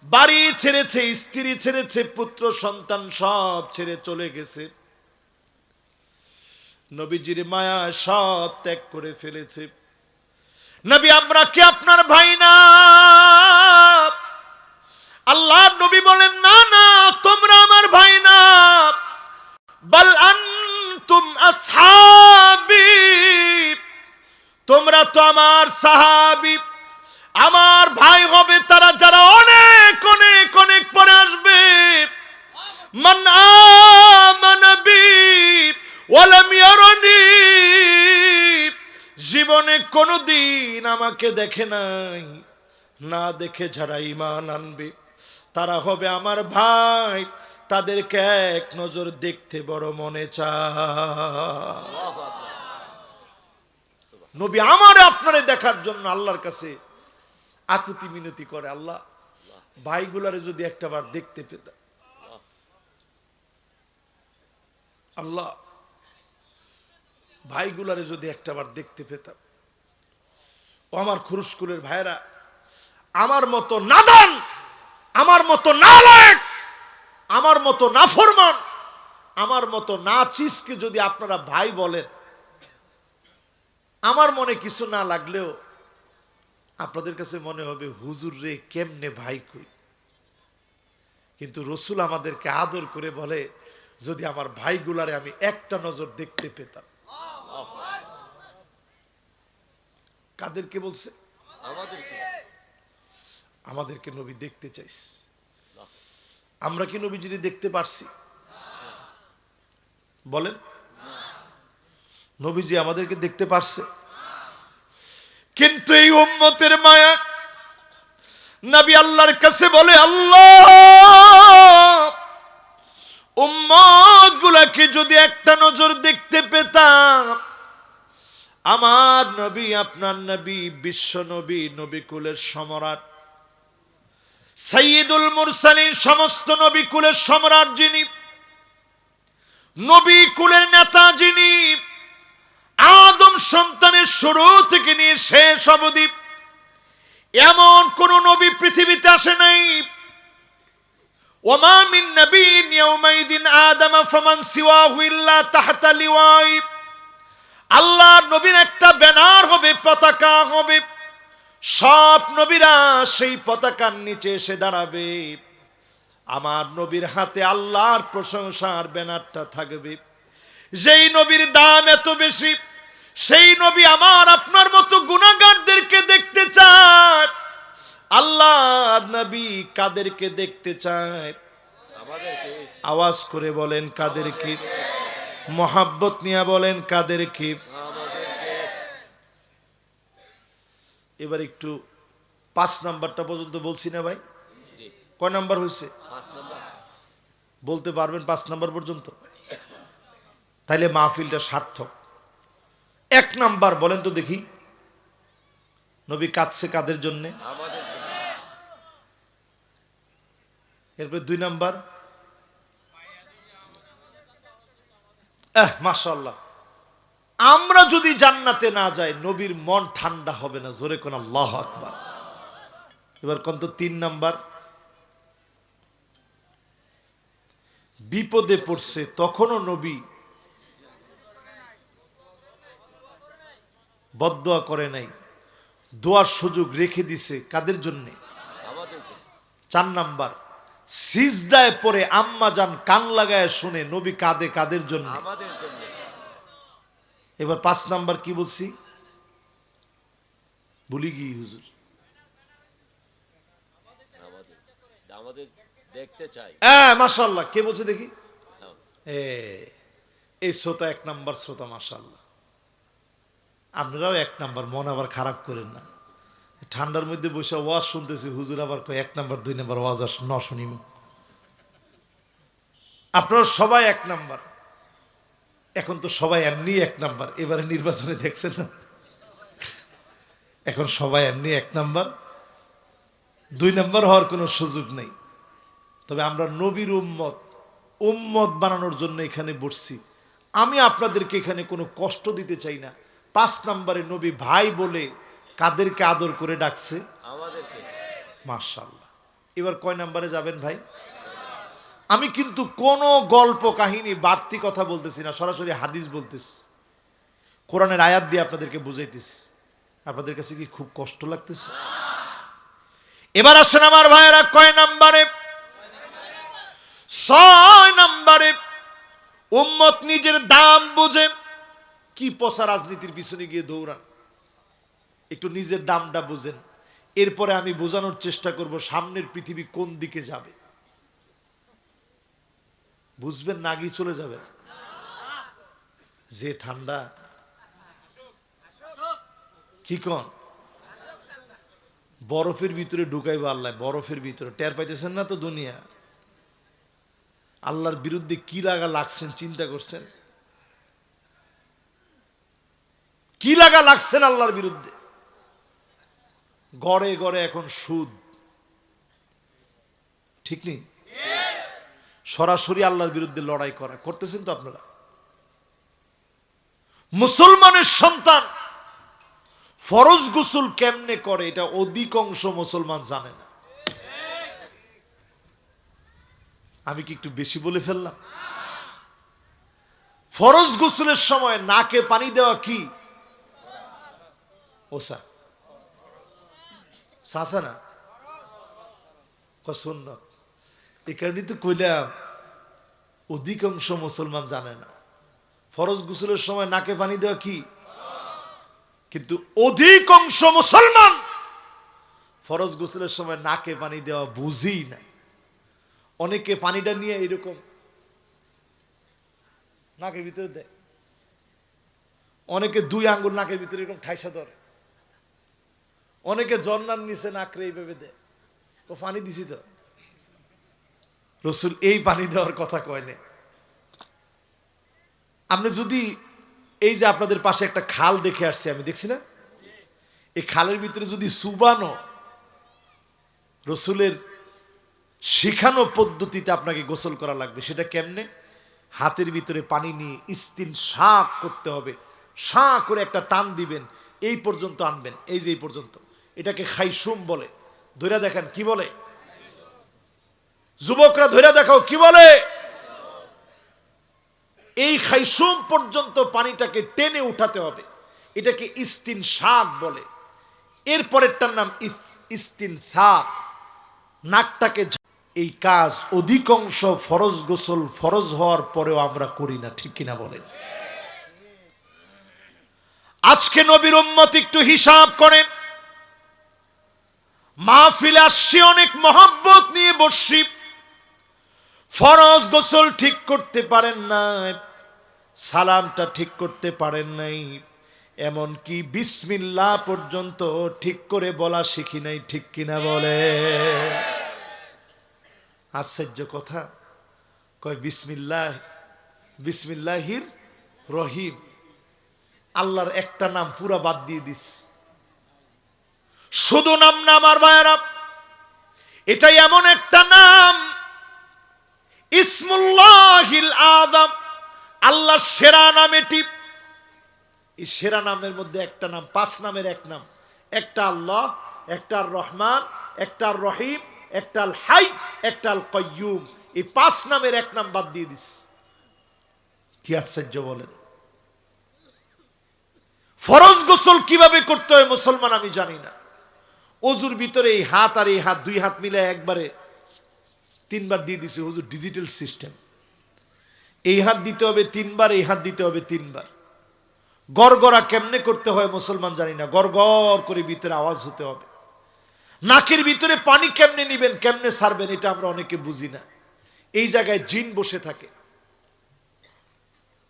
বাড়ি ছেড়েছে, স্ত্রী ছেড়েছে, পুত্র সন্তান সব ছেড়ে চলে গেছে, নবীজির মায়া সব ত্যাগ করে ফেলেছে। নবী, আমরা কি আপনার ভাই না? আল্লাহ নবী বলেন, না না, তোমরা আমার ভাই না, বাল আনতুম আসহাবি, তোমরা তো আমার সাহাবী। আমার ভাই হবে তারা যারা অনেক অনেক অনেক পরে আসবে। মান আমানা বি ওয়া লাম ইয়ারানি, জীবনে কোনোদিন আমাকে দেখে নাই, না দেখে যারা ঈমান আনবে তারা হবে আমার ভাই। তাদেরকে এক নজর দেখতে বড় মনে চায়। নবী আমারে আপনারে দেখার জন্য আল্লাহর কাছে আকুতি মিনতি করে, আল্লাহ ভাইগুলারে যদি একটাবার দেখতে পেতাম, আল্লাহ ভাইগুলারে যদি একটাবার দেখতে পেতাম। ও আমার খুরুশকুলের ভাইরা, আমার মতো নাদান, আমার মতো নালায়েক, আমার মতো নাফরমান, আমার মতো নাচিসকে যদি আপনারা ভাই বলেন, আমার মনে কিছু না লাগলেও আপনাদের কাছে মনে হবে, হুজুর রে কেমনে ভাই কই। কিন্তু রসুল আমাদেরকে আদর করে বলে, যদি আমার ভাইগুলারে আমি একটা নজর দেখতে পেতাম। কাদেরকে বলছে? আমাদেরকে নবী দেখতে চাইছে। আমরা কি নবীজিরে দেখতে পারছি? বলেন, নবীজি আমাদেরকে দেখতে পারছে? কিন্তু এই উম্মতের মায়া, নবী আল্লাহর কাছে বলে, আল্লাহ উম্মত গুলাকে যদি একটা নজর দেখতে পেতাম, আমার নবী, আপনার নবী, বিশ্ব নবী, নবী কুলের সম্রাট, সাইয়্যিদুল মুরসালিন, সমস্ত নবী কুলের সম্রাট যিনি, নবী কুলের নেতা যিনি, আদম সন্তানের শুরু থেকে নিয়ে শেষ অবধি এমন কোন নবী পৃথিবীতে আসে নাই। ওমা মিন নবিয়্যিন ইয়াওমাইদিন আদম ফামান সিওয়াহু ইল্লা তাহতা লিওয়াই। আল্লাহর নবীর একটা ব্যানার হবে, পতাকা হবে, সব নবীরা সেই পতাকার নিচে এসে দাঁড়াবে। আমার নবীর হাতে আল্লাহর প্রশংসার ব্যানারটা থাকবে। যেই নবীর দাম এত বেশি, সেই নবী আমার আপনার মতো গুনাহগারদেরকে দেখতে চায়। আল্লাহর নবী কাদেরকে দেখতে চায়? আমাদেরকে। আওয়াজ করে বলেন কাদেরকে? মোহাব্বত নিয়ে বলেন কাদেরকে? আমাদেরকে। এবার একটু 5 নাম্বারটা পর্যন্ত বলছি না ভাই? জি। কয় নাম্বার হয়েছে 5 নাম্বার। বলতে পারবেন? 5 নাম্বার পর্যন্ত? তাইলে মাহফিলটা সার্থক। 1 নাম্বার বলেন তো দেখি, নবী কাঁদছে কাদের জন্যে? আমাদের জন্য। এরপরে 2 নাম্বার, মাশাআল্লাহ, আমরা যদি জান্নাতে না যাই নবীর মন ঠান্ডা হবে না। জোরে কোন আল্লাহু আকবার। এবার কোন তো 3 নাম্বার, বিপদে পড়ছে তখনও নবী বদদোয়া করে নাই, দোয়ার সুযোগ রেখে দিছে কাদের জন্যে? আমাদের জন্য। 4 নাম্বার, সিজদায় পড়ে আম্মা জান কান লাগায় শুনে নবী কাঁদে কাদের জন্য? আমাদের জন্য। এবার 5 নাম্বার কি বলছি ভুলি গিয়ে হুজুর। আমাদের। আমাদের দেখতে চাই। মাশাআল্লাহ, কে বলছে দেখি? এই শ্রোতা 1 নাম্বার শ্রোতা, মাশাআল্লাহ। আপনারাও 1 নাম্বার, মন আবার খারাপ করেন না। ঠান্ডার মধ্যে বসে ওয়াজ শুনতেছি, হুজুর আবার কয় 1 নাম্বার 2 নাম্বার ওয়াজ আর ন শুনিম। আপনারা সবাই 1 নাম্বার। এখন তো সবাই এমনি 1 নাম্বার, এবারে নির্বাচনে দেখছেন না, এখন সবাই এমনি 1 নাম্বার, 2 নাম্বার হওয়ার কোনো সুযোগ নেই। তবে আমরা নবীর উম্মত বানানোর জন্য এখানে বসছি। আমি আপনাদেরকে এখানে কোনো কষ্ট দিতে চাই না। 5 নাম্বারে নবী ভাই বলে কাদেরকে আদর করে ডাকছে? আমাদেরকে। মাশাআল্লাহ। এবার কয় নাম্বারে যাবেন ভাই? আমি কিন্তু কোনো গল্প কাহিনী বাড়তি কথা বলতেছি না, সরাসরি হাদিস বলতেছি, কোরআনের আয়াত দিয়ে আপনাদেরকে বুঝাইতেছি। আপনাদের কাছে কি খুব কষ্ট লাগতেছে? এবার আসেন আমার ভাইয়েরা, কয় নাম্বারে? 6 নাম্বারে, উম্মত নিজের দাম বুঝে। কি পচা রাজনীতির পিছনে গিয়ে দৌড়ান, একটু নিজের দামটা বুঝেন। এরপরে আমি বোঝানোর চেষ্টা করব সামনের পৃথিবী কোন দিকে যাবে। বুঝবেন না গিয়ে চলে যাবেন। যে ঠান্ডা, কি কন, বরফের ভিতরে ঢুকাইবে আল্লাহ, বরফের ভিতরে। টের পাইতেছেন না তো দুনিয়া? আল্লাহর বিরুদ্ধে কি লাগছেন চিন্তা করছেন? কি লাগছেন আল্লাহর বিরুদ্ধে? গড়ে গড়ে এখন সুদ, ঠিক নেই? সরাসরি আল্লাহর বিরুদ্ধে লড়াই করতেছেন তো আপনারা। মুসলমানের সন্তান ফরজ গোসল কেমনে করে এটা অধিকাংশ মুসলমান জানে না। আমি কি একটু বেশি বলে ফেললাম? ফরজ গোসলের সময় নাকে পানি দেওয়া কি ওসা সাসা না সুন্নাত। এই কারণে তো কইলাম অধিকাংশ মুসলমান জানে না ফরজ গোসলের সময় নাকে পানি দেওয়া কি। কিন্তু অধিকাংশ মুসলমান ফরজ গোসলের সময় নাকে পানি দেওয়া বুঝি না। অনেকে পানিটা নিয়ে এরকম নাকের ভিতরে দেয়, অনেকে 2 আঙ্গুল নাকের ভিতরে এরকম ঠাইসা ধরে, অনেকে জন্নার নিচে নাকরে এইভাবে দেয়। ও পানি দিছি তো, রসুল এই পানি দেওয়ার কথা কয় না। আপনি যদি এই যে আপনাদের পাশে একটা খাল দেখে আসছে, আমি দেখছি না, এই খালের ভিতরে যদি সুবানো রসুলের শিখানো পদ্ধতিতে আপনাকে গোসল করা লাগবে, সেটা কেমনে? হাতের ভিতরে পানি নিয়ে ইস্তিনশাক করতে হবে, শাঁ করে একটা টান দিবেন, এই পর্যন্ত আনবেন, এই যে এই পর্যন্ত, এটাকে খাইসুম বলে। ধৈরা দেখেন কি বলে, যুবকরা ধৈরা দেখাও কি বলে। এই খাইসুম পর্যন্ত পানিটাকে টেনে উঠাতে হবে, এটাকে ইস্তিনশাক বলে। এরপরেরটার নাম ইস্তিনসাক, নাকটাকে। এই কাজ অধিকাংশ ফরজ গোসল ফরজ হওয়ার পরেও আমরা করি না, ঠিক কিনা বলেন? আজকে নবীর উম্মত একটু হিসাব করেন, মাহফিলে আসছি অনেক মহব্বত নিয়ে বসছি, ফরজ গোসল ঠিক করতে পারেন নাই, সালামটা ঠিক করতে পারেন নাই, এমনকি বিসমিল্লাহ পর্যন্ত ঠিক করে বলা শিখি নাই, ঠিক কিনা বলে? আশ্চর্য কথা, কয় বিসমিল্লাহ, বিসমিল্লাহির রহিম, আল্লাহর একটা নাম পুরা বাদ দিয়ে দিস, শুধু নাম না আমার ভাইয়েরা, এটাই এমন একটা নাম, ইসমুল্লাহিল আযম, আল্লাহর সেরা নাম এটি। এই সেরা নামের মধ্যে একটা নাম, 5 নামের এক নাম, একটা আল্লাহ, একটা আর রহমান, একটা আর রহিম, একটা আল হাই, একটা আল কাইয়ুম। এই 5 নামের এক নাম বাদ দিয়ে দিস। কি আশ্চর্য বলেন! ফরজ গোসল কিভাবে করতে হয় মুসলমান আমি জানি না। অজুর ভিতরে এই হাত আর এই হাত, 2 হাত মিলে একবারে 3 বার দিয়ে দিছে হুজুর, ডিজিটাল সিস্টেম। এই হাত দিতে হবে 3 বার, এই হাত দিতে হবে 3 বার। গড়গড়া কেমনে করতে হয় মুসলমান জানি না, গড়গড় করে ভিতরে আওয়াজ হতে হবে। নাকের ভিতরে পানি কেমনে নিবেন, কেমনে ছাড়বেন, এটা আমরা অনেকে বুঝি না। এই জায়গায় জিন বসে থাকে।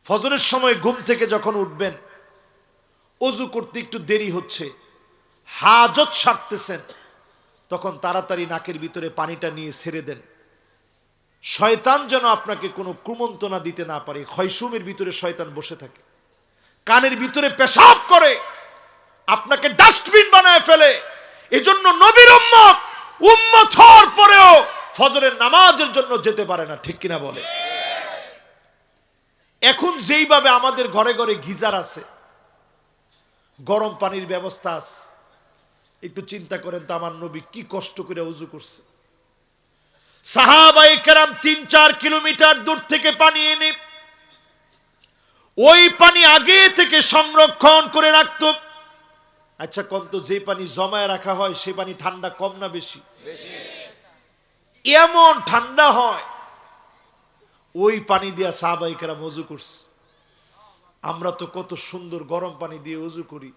ফজরের সময় ঘুম থেকে যখন উঠবেন, অজু করতে একটু দেরি হচ্ছে, হাজত সারতেছেন, তখন তাড়াতাড়ি নাকের ভিতরে পানিটা নিয়ে ছেড়ে দেন, শয়তান যেন আপনাকে কোনো কুমন্ত্রণা দিতে না পারে। খয়সুমের ভিতরে শয়তান বসে থাকে, কানের ভিতরে পেশাব করে, আপনাকে ডাস্টবিন বানায় ফেলে। এজন্য নবীর উম্মত হওয়ার পরেও ফজরের নামাজের জন্য যেতে পারে না, ঠিক কিনা বলে? এখন যেইভাবে আমাদের ঘরে ঘরে গিজার আছে, গরম পানির ব্যবস্থা আছে, একটু চিন্তা করেন তো আমার নবী কি কষ্ট করে ওযু করছে। সাহাবায়ে কেরাম 3-4 কিলোমিটার দূর থেকে পানি এনে ওই পানি আগে থেকে সংরক্ষণ করে রাখত। আচ্ছা কোন তো, যে পানি জমায় রাখা হয় সে পানি ঠান্ডা কম না বেশি? এমন ঠান্ডা হয়, ওই পানি দিয়া সাহাবায়ে কেরাম ওযু করছে। আমরা তো কত সুন্দর গরম পানি দিয়ে ওযু করি,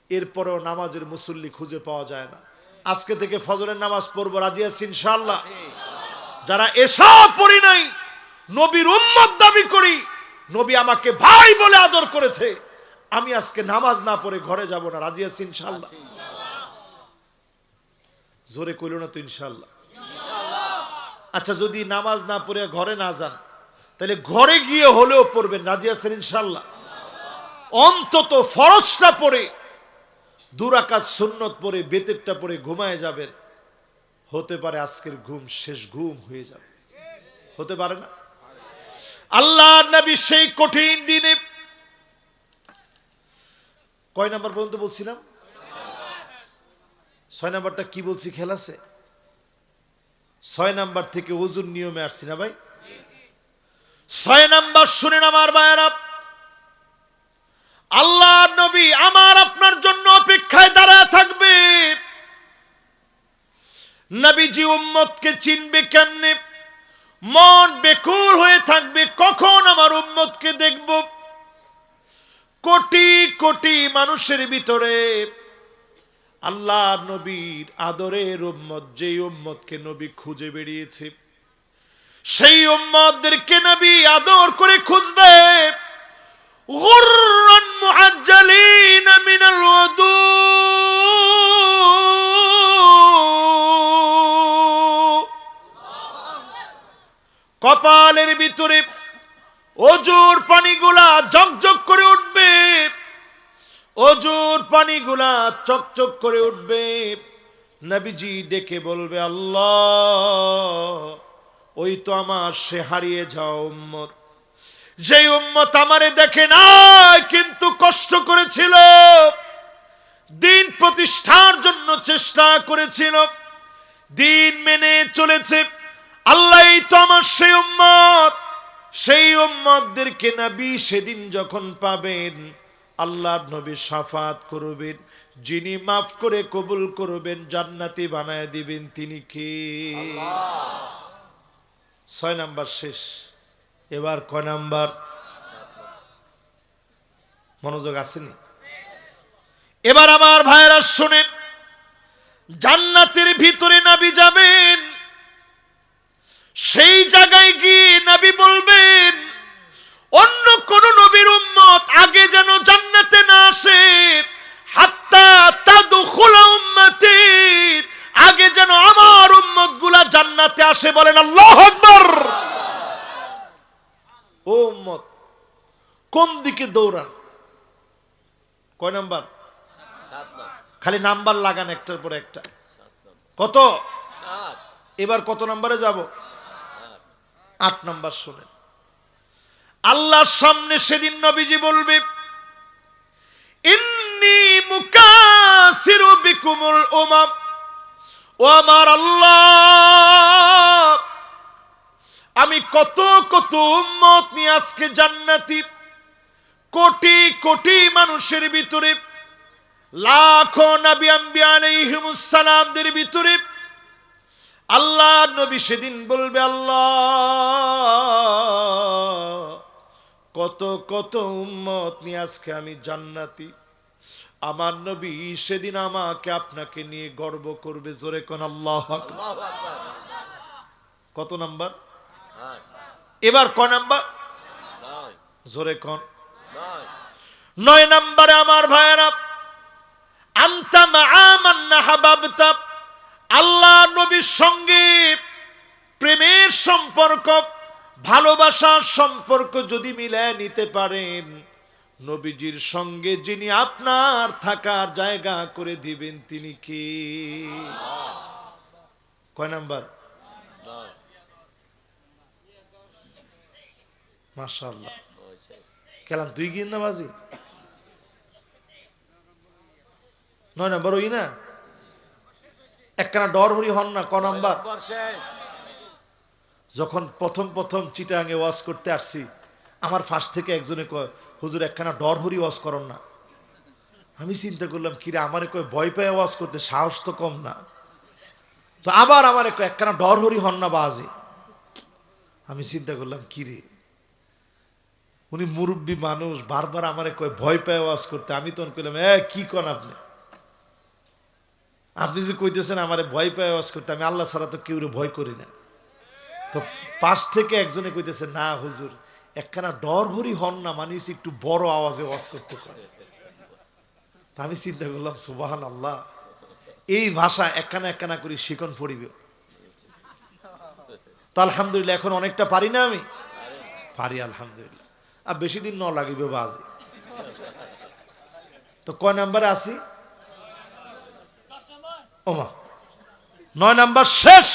এরপরেও নামাজের মুসল্লি খুঁজে পাওয়া যায় না। আজকে থেকে ফজরের নামাজ পড়বো, রাজি আছি ইনশাআল্লাহ? যারা এসব পড়ি নাই, নবীর উম্মত দাবি করি, নবী আমাকে ভাই বলে আদর করেছে, আমি আজকে নামাজ না পড়ে ঘরে যাব না, রাজি আছি ইনশাআল্লাহ? জোরে কইল না তো ইনশাআল্লাহ? আচ্ছা যদি নামাজ না পড়ে ঘরে না যান, তাহলে ঘরে গিয়ে হলেও পড়বেন, রাজি আছেন ইনশাআল্লাহ? অন্তত ফরজটা পড়ে 2 রাকাত সুন্নত পড়ে বেতেরটা পড়ে ঘুমায় যাবেন, হতে পারে আজকের ঘুম শেষ ঘুম হয়ে যাবে, হতে পারে না? আল্লাহর নবী সেই কঠিন দিনে, কয় নাম্বার পর্যন্ত বলছিলাম? 6 নাম্বারটা কি বলছি, খেয়াল আছে? 6 নাম্বার থেকে ওযুর নিয়মে আসছি না ভাই? 6 নাম্বার শুনেন আমার ভাইয়েরা, আল্লাহর নবী আমার আপনার জন্য অপেক্ষায় দাঁড়ায় থাকবে। নবীজি উম্মতকে চিনবে কেমনে? মন বেকুল হয়ে থাকবে, কখন আমার উম্মতকে দেখব। কোটি কোটি মানুষের ভিতরে আল্লাহ নবীর আদরের উম্মত, যেই উম্মতকে নবী খুঁজে বেরিয়েছে, সেই উম্মতদেরকে নবী আদর করে খুঁজবে। গুররান মুআজ্জালিন মিনাল ওয়াদু, ভিতরে অজুর পানিগুলা ঝকঝক করে উঠবে, অজুর পানিগুলা চকচক করে উঠবে। নবীজি ডেকে বলবে, আল্লাহ, ওই তো আমার সে হারিয়ে যাও উম্মত, যেই উম্মত আমারে দেখে না কিন্তু কষ্ট করেছিল, দিন প্রতিষ্ঠার জন্য চেষ্টা করেছিল, দিন মেনে চলেছে। আল্লাহ, এই তো আমার সেই উম্মত। সেই উম্মতদেরকে নবী সেদিন যখন পাবেন, আল্লাহর নবী শাফাত করবেন, যিনি মাফ করে কবুল করবেন, জান্নাতি বানায় দিবেন, তিনি কে? 6 নাম্বার শেষ। এবার কয় নাম্বার? মনোযোগ আসেনি? এবার আমার ভাইরা শুনেন, জান্নাতের ভিতরে নবী যাবেন, সেই জায়গায় গিয়ে নবী বলবেন, অন্য কোন নবীর উম্মত আগে যেন জান্নাতে না আসে, হাত্তা তাদখুল উম্মতি, আগে যেন আমার উম্মত গুলা জান্নাতে আসে। বলেন আল্লাহু আকবার। ও উম্মত, কোন দিকে দৌড়ান? কয় নাম্বার? 7 নাম্বার। খালি নাম্বার লাগান একটার পর একটা। কত? 7। এবার কত নাম্বারে যাব? 8 নাম্বার। শুনেন, আল্লাহর সামনে সেদিন নবীজি বলবে, ইন্নী মুকাসিরু বিকুমুল উমাম। ও আমার আল্লাহ, আমি কত কত উম্মত নিয়ে আজকে জান্নাতি, কোটি কোটি মানুষের ভিতরে, লাখো নবী আম্বিয়া আলাইহিমুস সালামদের ভিতরে আল্লাহ নবী সেদিন বলবে, আল্লাহ, কত কত উম্মত নিয়ে আজকে আমি জান্নাতি। আমার নবী সেদিন আমাকে আপনাকে নিয়ে গর্ব করবে। জোরে কোন আল্লাহু আকবার। আল্লাহু আকবার। কত নাম্বার? 8। এবার ক নাম্বার? 9। জোরে কোন? 9। 9 নাম্বারে আমার ভাইয়েরা, আনতা মাআ মান হাবাবতা, আল্লাহ নবীর সঙ্গে প্রেমের সম্পর্ক, ভালোবাসার সম্পর্ক যদি মিলায় নিতে পারেন, নবীজির সঙ্গে যিনি আপনার থাকার জায়গা করে দিবেন, তিনি কি? কয় নাম্বার? 9। মাশাআল্লাহ। কেলাম তুই গিয়ে না বাজি? 9 নাম্বার ওই না? একখানা ডর হরি হন না। ক নাম্বার? শেষ। যখন প্রথম প্রথম চিটাঙে ওয়াজ করতে আসছি, আমার ফাঁস থেকে একজনে কয়, হুজুর একখানা ডর হরি ওয়াজ করন না। আমি চিন্তা করলাম, কিরে আমারে কয় ভয় পেয়ে ওয়াজ করতে, সাহস তো কম না। তো আবার আমার একখানা ডর হরি হন না বাজে। আমি চিন্তা করলাম, কিরে উনি মুরব্বী মানুষ, বারবার আমারে কয় ভয় পেয়ে ওয়াজ করতে। আমি তখন কইলাম, কি কন আপনি? আপনি যে কইতেছেন আমারে ভয় পেয়ে ওয়াজ করতে, আমি আল্লাহ ছাড়া তো কেউ ভয় করি না। তো পাশ থেকে একজনে কইতেছে, না হুজুর একখানা ডর হরি হন না, মানে একটু বড় আওয়াজে ওয়াজ করতে পারে। আমি চিন্তা করলাম, সুবহানাল্লাহ, এই ভাষা একখানা একখানা করে শিখন পড়িবে। তো আলহামদুলিল্লাহ এখন অনেকটা পারি না, আমি পারি আলহামদুলিল্লাহ। আর বেশি দিন ন লাগিবে বাজে। তো কয় নাম্বারে আসি? ওমা 9 নাম্বার শেষ।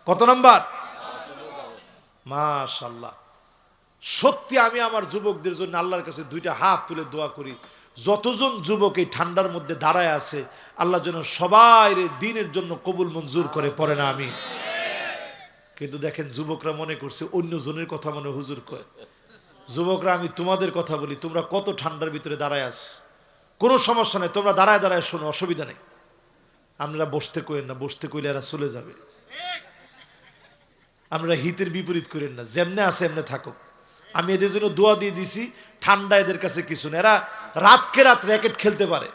কত নাম্বার? মাশাআল্লাহ। সত্যি আমি আমার যুবকদের জন্য আল্লাহর কাছে 2টা হাত তুলে দোয়া করি, যতজন যুবক এই ঠান্ডার মধ্যে দাঁড়ায় আছে, আল্লাহ যেন সবাই দ্বীনের জন্য কবুল মঞ্জুর করে, পড়ে না আমিন। কিন্তু দেখেন যুবকরা মনে করছে অন্য জনের কথা মনে হুজুর কয়। যুবকরা আমি তোমাদের কথা বলি, তোমরা কত ঠান্ডার ভিতরে দাঁড়ায় আস, কোনো সমস্যা নেই, তোমরা দাঁড়ায় দাঁড়ায় শোনো, অসুবিধা নেই। আমরা বসতে কইেন না, বসতে কইলে এরা চলে যাবে। আমরা হিতের বিপরীত করেন না, যেমনে আছে এমনে থাকুক। আমি এদের জন্য দোয়া দিয়ে দিছি, ঠান্ডা এদের কাছে কিছু না, এরা রাতকে রাত র্যাকেট খেলতে পারে,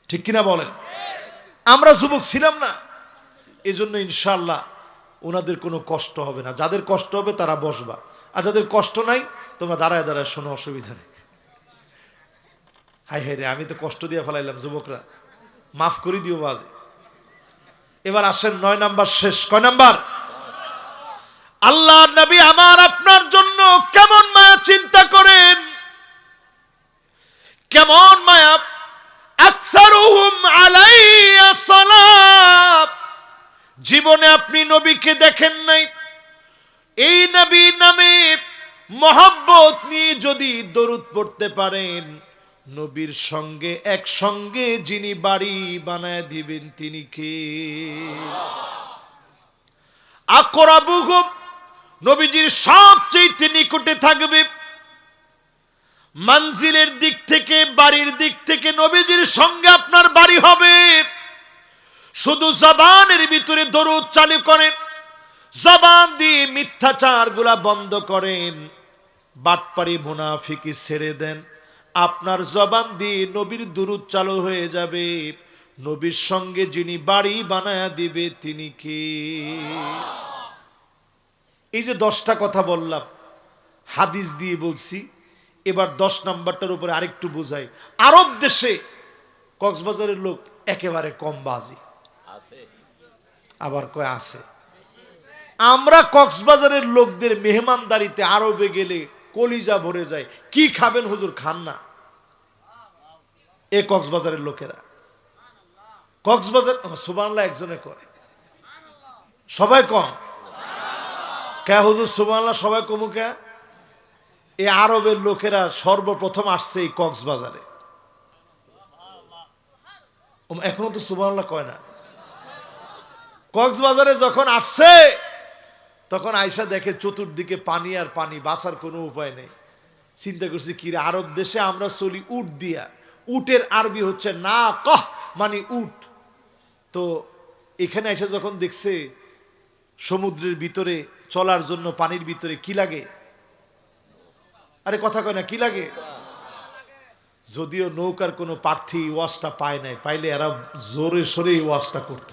ঠিক কিনা বলেন? আমরা যুবক ছিলাম না, এই জন্য ইনশাআল্লাহ ওনাদের কোনো কষ্ট হবে না। যাদের কষ্ট হবে তারা বসবা, আর যাদের কষ্ট নাই তোমরা দাঁড়ায় দাঁড়ায় শোনো, অসুবিধা নেই। হাই হাই রে, আমি তো কষ্ট দিয়ে ফেলাইলাম, যুবকরা মাফ করে দিও বাজে। এবার আসেন 9 নাম্বার শেষ। কয় নাম্বার? আল্লাহ নবী আমার আপনার জন্য কেমন মায়া চিন্তা করেন, কেমন মায়া। আকসারুহুম আলাইয়া সালাত, জীবনে আপনি নবীকে দেখেন নাই, এই নবী নামে মহব্বত নিয়ে যদি দরুদ পড়তে পারেন, নবীর সঙ্গে একসঙ্গে যিনি বাড়ি বানায় দিবেন তিনি কে? আকরাবুহুম, নবীজির সবচেয়ে নিকটে থাকবে, মঞ্জিলের দিক থেকে, বাড়ির দিক থেকে নবীজির সঙ্গে আপনার বাড়ি হবে। শুধু জবানের ভিতরে দরুদ চালু করেন, জবান দিয়ে মিথ্যাচার গুলা বন্ধ করেন, বাটপারি মুনাফিকি ছেড়ে দেন, আপনার জবান দিয়ে নবীর দরুদ চালু হয়ে যাবে। নবীর সঙ্গে যিনি বাড়ি বানায়া দিবে তিনি কে? এই যে 10টা কথা বললাম, হাদিস দিয়ে বলছি, এবার 10 নাম্বারটার উপরে আরেকটু বোঝাই। আরব দেশে কক্সবাজারের লোক একেবারে কম বাজি, আছে আবার কয় আছে। আমরা কক্সবাজারের লোকদের মেহমানদারিতে আরবে গেলে কলিজা ভরে যায়, কি খাবেন হুজুর? খান না। এ কক্সবাজারের লোকেরা, কক্সবাজার সুবহানাল্লাহ একজনে করে, সবাই কম কে হুজুর সুবহানাল্লাহ? সবাই কমু কে? এই আরবের লোকেরা সর্বপ্রথম আসছে এই কক্সবাজারে। এখনো তো সুবহানাল্লাহ কয় না। কক্সবাজারে যখন আসছে তখন আয়সা দেখে চতুর্দিকে পানি আর পানি, বাঁচার কোনো উপায় নেই। চিন্তা করছি কি রে, আরব দেশে আমরা চলি উট দিয়া, উটের আরবি হচ্ছে না কহ, মানে উট। তো এখানে এসে যখন দেখছে সমুদ্রের ভিতরে চলার জন্য পানির ভিতরে কি লাগে, আরে কথা কয় না, কি লাগে? যদিও নৌকার কোনো প্রার্থী ওয়াজটা পায় নাই, পাইলে এরা জোরে সোরে ওয়াজটা করত।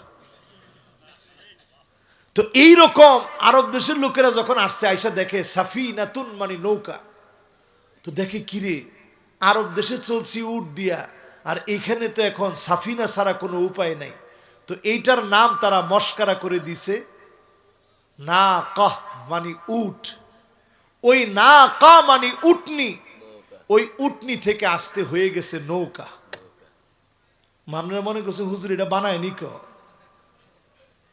তো এইরকম আরব দেশের লোকেরা যখন আসছে, আইসা দেখে সাফিনাতুন মানে নৌকা। তো দেখে কিরে, আরব দেশে চলছি উট দিয়া, আর এইখানে তো এখন সাফিনা ছাড়া কোনো উপায় নাই। তো এইটার নাম তারা মস্কারা করে দিছে না কহ মানে উট। ওই না কা মানে উটনি, ওই উটনি থেকে আসতে হয়ে গেছে নৌকা। আমরা মনে করছে হুজুর এটা বানায়নি ক,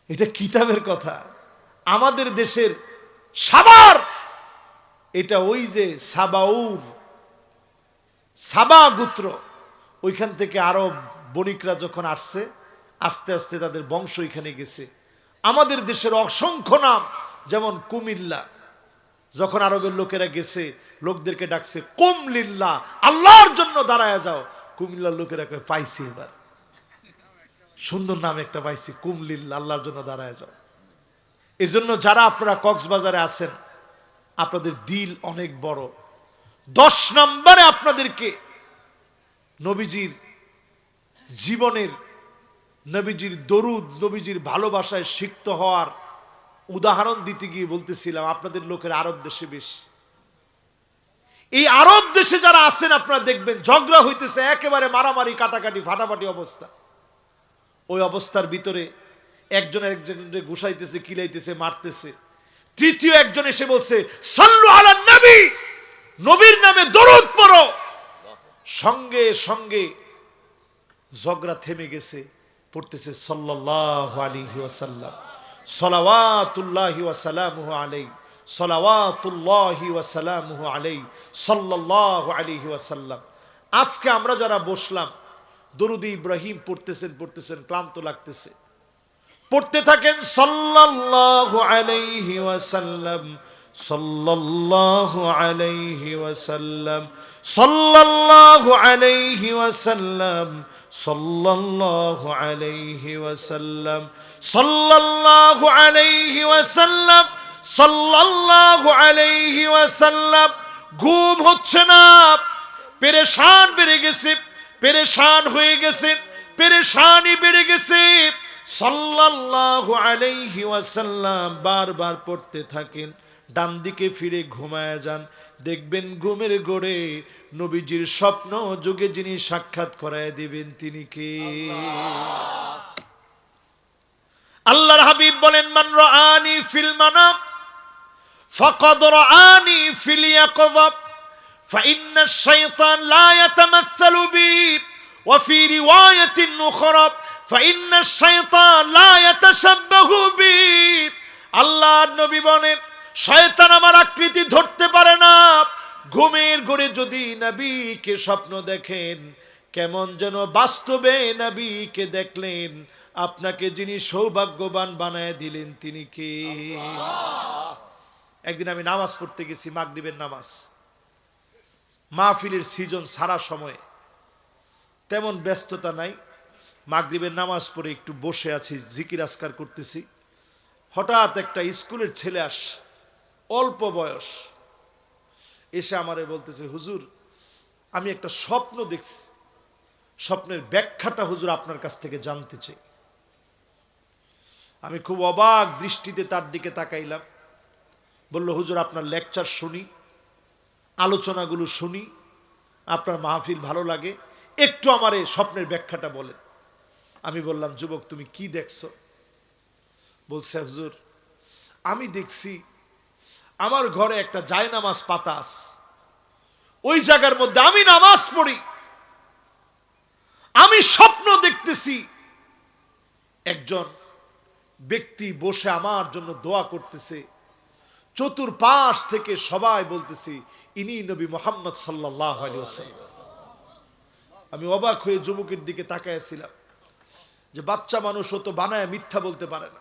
এটা কিতাবের কথা। আমাদের দেশের সাবার, এটা ওই যে সাবাউর, সাবা গোত্র, ওইখান থেকে আরব বণিকরা যখন আসছে, আস্তে আস্তে তাদের বংশ এখানে গেছে। আমাদের দেশের অসংখ্য নাম, যেমন কুমিল্লা, যখন আরবের লোকেরা গেছে লোকদেরকে ডাকছে কুমলিল্লাহ, আল্লাহর জন্য দাঁড়ায় যাও। কুমিল্লার লোকেরা পাইছে, এবার সুন্দর নাম একটা পাইছি, কুমলিল্লাহ, আল্লাহর জন্য দাঁড়ায় যাও। এই জন্য যারা আপনারা কক্সবাজারে আছেন, আপনাদের দিল অনেক বড়। 10 নম্বরে আপনাদেরকে নবীজির জীবনের, নবীজির দরুদ, নবীজির ভালোবাসায় সিক্ত হওয়ার উদাহরণ দিতে গিয়ে বলতেছিলাম, আপনাদের লোকের আরব দেশে বেশি। এই আরব দেশে যারা আছেন আপনারা দেখবেন ঝগড়া হইতেছে, একেবারে মারামারি, কাটাকাটি, ফাটাফাটি অবস্থা। ওই অবস্থার ভিতরে একজন একজনকে ঘুষাইতেছে, কিলাইতেছে, মারতেছে। তৃতীয় একজন এসে বলছে সাল্লু আলান নবী, নবীর নামে দরুদ পড়ো। সঙ্গে সঙ্গে ঝগড়া থেমে গেছে, পড়তেছে সাল্লাল্লাহু আলাইহি ওয়াসাল্লাম, সালাওয়াতুল্লাহি ওয়া সালামুহু আলাইহি, সালাওয়াতুল্লাহি ওয়া সালামুহু আলাইহি, সাল্লাল্লাহু আলাইহি ওয়াসাল্লাম। আজকে আমরা যারা বসলাম দরুদ ইব্রাহিম পড়তেছেন, ক্লান্ত লাগতেছে, পড়তে থাকেন সাল্লাল্লাহু আলাইহি ওয়াসাল্লাম, সাল্লাল্লাহু আলাইহি ওয়াসাল্লাম, সাল্লাল্লাহু আলাইহি ওয়াসাল্লাম, সাল্লাল্লাহু আলাইহি ওয়াসাল্লাম, সাল্লাল্লাহু আলাইহি ওয়াসাল্লাম, সাল্লাল্লাহু আলাইহি ওয়াসাল্লাম। ঘুম হচ্ছে না, পেরেশান বেড়ে গেছে, পেরেশান হয়ে গেছে, পেরেশানি বেড়ে গেছে। সাল্লাল্লাহু আলাইহি ওয়াসাল্লাম বারবার পড়তে থাকেন, ডান দিকে ফিরে ঘুমায় যান। দেখবেন ঘুমের ঘোরে নবীজির স্বপ্ন যুগে যিনি সাক্ষাৎ করায় দিবেন তিনি কে? আল্লাহর হাবিব বলেন মান রাআনি ফিল মানাম, فقد رآني في اليقظة فإن الشيطان لا يتمثل بي وفي رواية أخرى فإن الشيطان لا يتشبه بي আল্লাহর নবী বলেন শয়তান আমার আকৃতি ধরতে পারে না। ঘুমের ঘরে যদি নবীকে স্বপ্ন দেখেন কেমন যেন বাস্তবে নবীকে দেখলেন। আপনাকে যিনি সৌভাগ্যবান বানায় দিলেন তিনি কে? একদিন আমি নামাজ পড়তে গেছি, মাগরিবের নামাজ, মাহফিলের সিজন সারা সময় তেমন ব্যস্ততা নাই, মাগরিবের নামাজ পড়ে একটু বসে আছি, জিকির আজকার করতেছি। হঠাৎ একটা স্কুলের ছেলে অল্প বয়স এসে আমারে বলতেছে, হুজুর আমি একটা স্বপ্ন দেখছি, স্বপ্নের ব্যাখ্যাটা হুজুর আপনার কাছ থেকে জানতে চাই। আমি খুব অবাক দৃষ্টিতে তার দিকে তাকাইলাম। বলল, হুজুর আপনার লেকচার শুনি, আলোচনাগুলো শুনি, আপনার মাহফিল ভালো লাগে, একটু আমারে স্বপ্নের ব্যাখ্যাটা বলেন। আমি বললাম, যুবক তুমি কি দেখছো? বলছে, হুজুর আমি দেখছি আমার ঘরে একটা জায়নামাজ পাতা আছে, ওই জায়গার মধ্যে আমি নামাজ পড়ি, আমি স্বপ্ন দেখতেছি একজন ব্যক্তি বসে আমার জন্য দোয়া করতেছে, চতুর্পাশ থেকে সবাই বলতেছি ইনি নবী মুহাম্মদ সাল্লাল্লাহু আলাইহি ওয়াসাল্লাম। আমি অবাক হয়ে যুবকের দিকে তাকাইছিলাম যে বাচ্চা মানুষও তো বানায় মিথ্যা বলতে পারে না।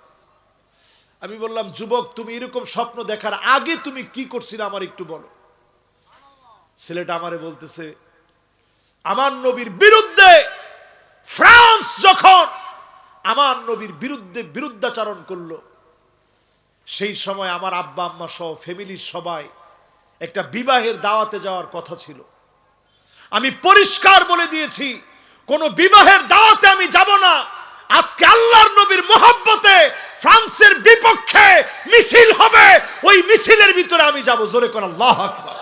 আমি বললাম, যুবক তুমি এরকম স্বপ্ন দেখার আগে তুমি কি করছিলে আমার একটু বলো। ছেলেটা আমারে বলতেছে, আমার নবীর বিরুদ্ধে ফ্রান্স যখন আমার নবীর বিরুদ্ধে বিরুদ্ধাচরণ করলো, সেই সময় আমার আব্বা আম্মা সহ ফ্যামিলির সবাই একটা বিবাহের দাওয়াতে যাওয়ার কথা ছিল। আমি পরিষ্কার বলে দিয়েছি কোন বিবাহের দাওয়াতে আমি যাব না। আজকে আল্লাহর নবীর মহব্বতে ফ্রান্সের বিপক্ষে মিছিল হবে, ওই মিছিলের ভিতরে আমি যাব। জোরে কোন আল্লাহু আকবার।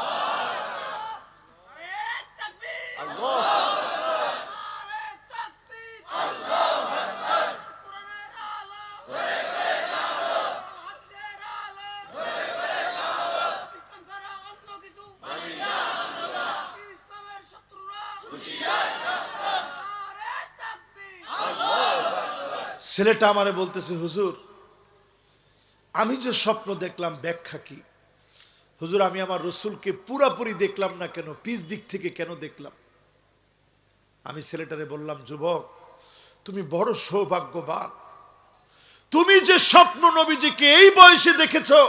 ছেলেটা আমারে বলতেছে, হুজুর আমি যে স্বপ্ন দেখলাম ব্যাখ্যা কি? হুজুর আমি আমার রসুলকে পুরাপুরি দেখলাম না কেন, পিছ দিক থেকে কেন দেখলাম? আমি ছেলেটারে বললাম, যুবক তুমি বড় সৌভাগ্যবান, তুমি যে স্বপ্ন নবীজিকে এই বয়সে দেখেছো,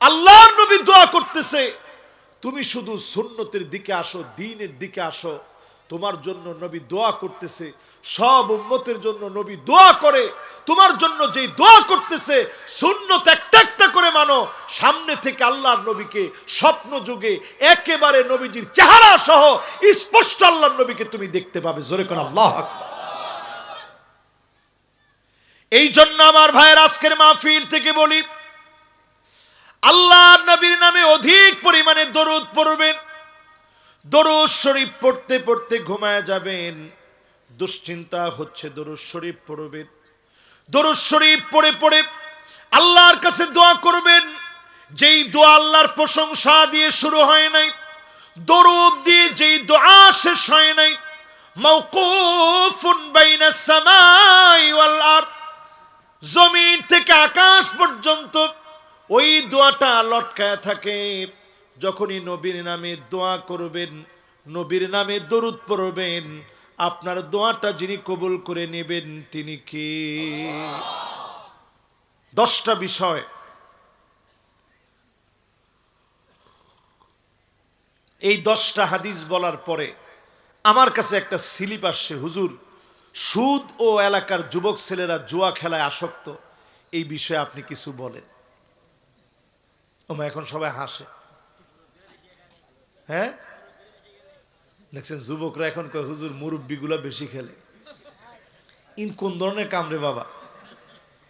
আল্লাহর নবী দোয়া করতেছে তুমি শুধু সুন্নতের দিকে আসো, দ্বীনের দিকে আসো। তোমার জন্য নবী দোয়া করতেছে, সব উম্মতের জন্য নবী দোয়া করে, তোমার জন্য যেই দোয়া করতেছে সুন্নত একটা একটা করে মানো। সামনে থেকে আল্লাহর নবীকে স্বপ্ন যুগে একেবারে নবীজির চেহারা সহ স্পষ্ট আল্লাহর নবীকে তুমি দেখতে পাবে। জোরে কোন আল্লাহু আকবার। এই জন্য আমার ভাইয়ের আজকের মাহফিল থেকে বলি, আল্লাহর নবীর নামে অধিক পরিমাণে দরুদ পড়বেন। দরুদ শরীফ পড়তে পড়তে ঘুমায় যাবেন, দুশ্চিন্তা হচ্ছে দরুদ শরীফ পড়বেন। দরুদ শরীফ পড়ে পড়ে আল্লাহর কাছে দোয়া করবেন, যেই দোয়া আল্লাহর প্রশংসা দিয়ে শুরু হয় নাই, দরুদ দিয়ে যেই দোয়া শেষ হয় নাই, মাওকুফুন বাইনাস সামাই ওয়াল আরদ, জমিন থেকে আকাশ পর্যন্ত ওই দোয়াটা লটকায় থাকে। যখনই নবীর নামে দোয়া করবেন, নবীর নামে দরুদ পড়বেন, আপনার দোয়াটা যিনি কবুল করে নেবেন তিনি কে? 10টা বিষয়। এই 10টা হাদিস বলার পরে আমার কাছে একটা স্লিপ আসছে, হুজুর সুদ ও এলাকার যুবক ছেলেরা জুয়া খেলায় আসক্ত, এই বিষয়ে আপনি কিছু বলেন। এখন সবাই হাসে, হ্যাঁ দেখছেন যুবকরা এখন কয় হুজুর মুরব্বিগুলা বেশি খেলে। ইন কোন ধরনের কামরে বাবা?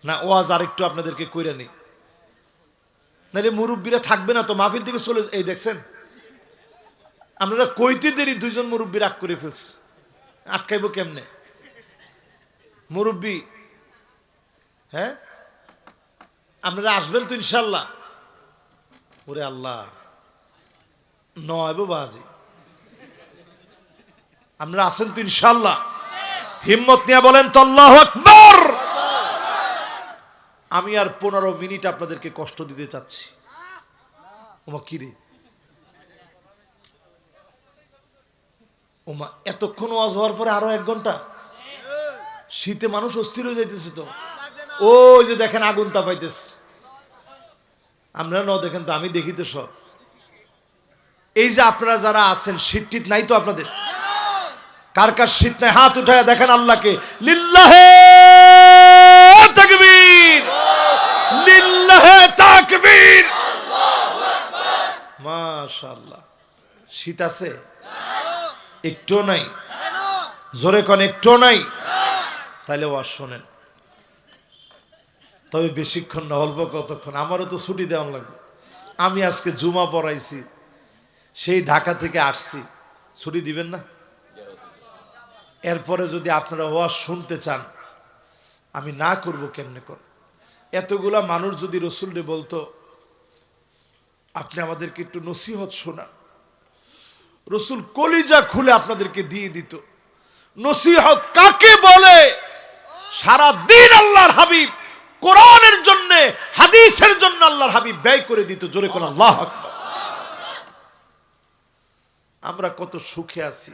না ওয়াজ আরেকটু আপনাদেরকে কইরা নেই, নাহলে মুরব্বীরা থাকবে না তো, মাহফিল থেকে চলে। এই দেখছেন আপনারা কইতে দেরি, 2 জন মুরব্বী রাগ করে ফেলছে, আটকাইব কেমনে? মুরব্বী হ্যাঁ আপনারা আসবেন তো ইনশাল্লাহ? ওরে আল্লাহ, নয় বাজি আপনারা আছেন তো ইনশাআল্লাহ? হিম্মত নিয়ে বলেন তো আল্লাহু আকবার। আমি আর 15 মিনিট আপনাদেরকে কষ্ট দিতে চাচ্ছি। ওমা কিরে, ওমা এতক্ষণ ওয়াজ হওয়ার পরে আরো 1 ঘন্টা? শীতে মানুষ অস্থির হয়ে যাইতেছে তো। ওই যে দেখেন আগুন তাপাইতেছে, আপনারা ন দেখেন তো, আমি দেখি তো সব। এই যে আপনারা যারা আছেন, শীত টিত নাই তো আপনাদের? কার কার শীত নাই হাত উঠায় দেখেন আল্লাহকে। লিল্লাহে তাকবীর, লিল্লাহে তাকবীর, মাশাআল্লাহ। শীত আছে? একটু নাই? জোরে কোন একটু নাই? তাইলে ওয়াজ শোনেন, তবে বেশিক্ষণ না, অল্প কতক্ষণ। আমারও তো ছুটি দেওয়া লাগবে। আমি আজকে জুমা পড়াইছি, সেই ঢাকা থেকে আসছি, ছুটি দিবেন না? এরপরে যদি আপনারা ওয়াজ শুনতে চান, আমি না করব কেমনে করে? এতগুলা মানুষ যদি রসুলরে বলতো আপনি আমাদেরকে একটু নসিহত শোনান, রসুল কলিজা খুলে আপনাদেরকে দিয়ে দিত। নসিহত কাকে বলে? সারা দিন আল্লাহর হাবিব কোরআনের জন্য, হাদিসের জন্য আল্লাহর হাবিব ব্যয় করে দিত। জোরে কোন আল্লাহু আকবার। আমরা কত সুখে আছি,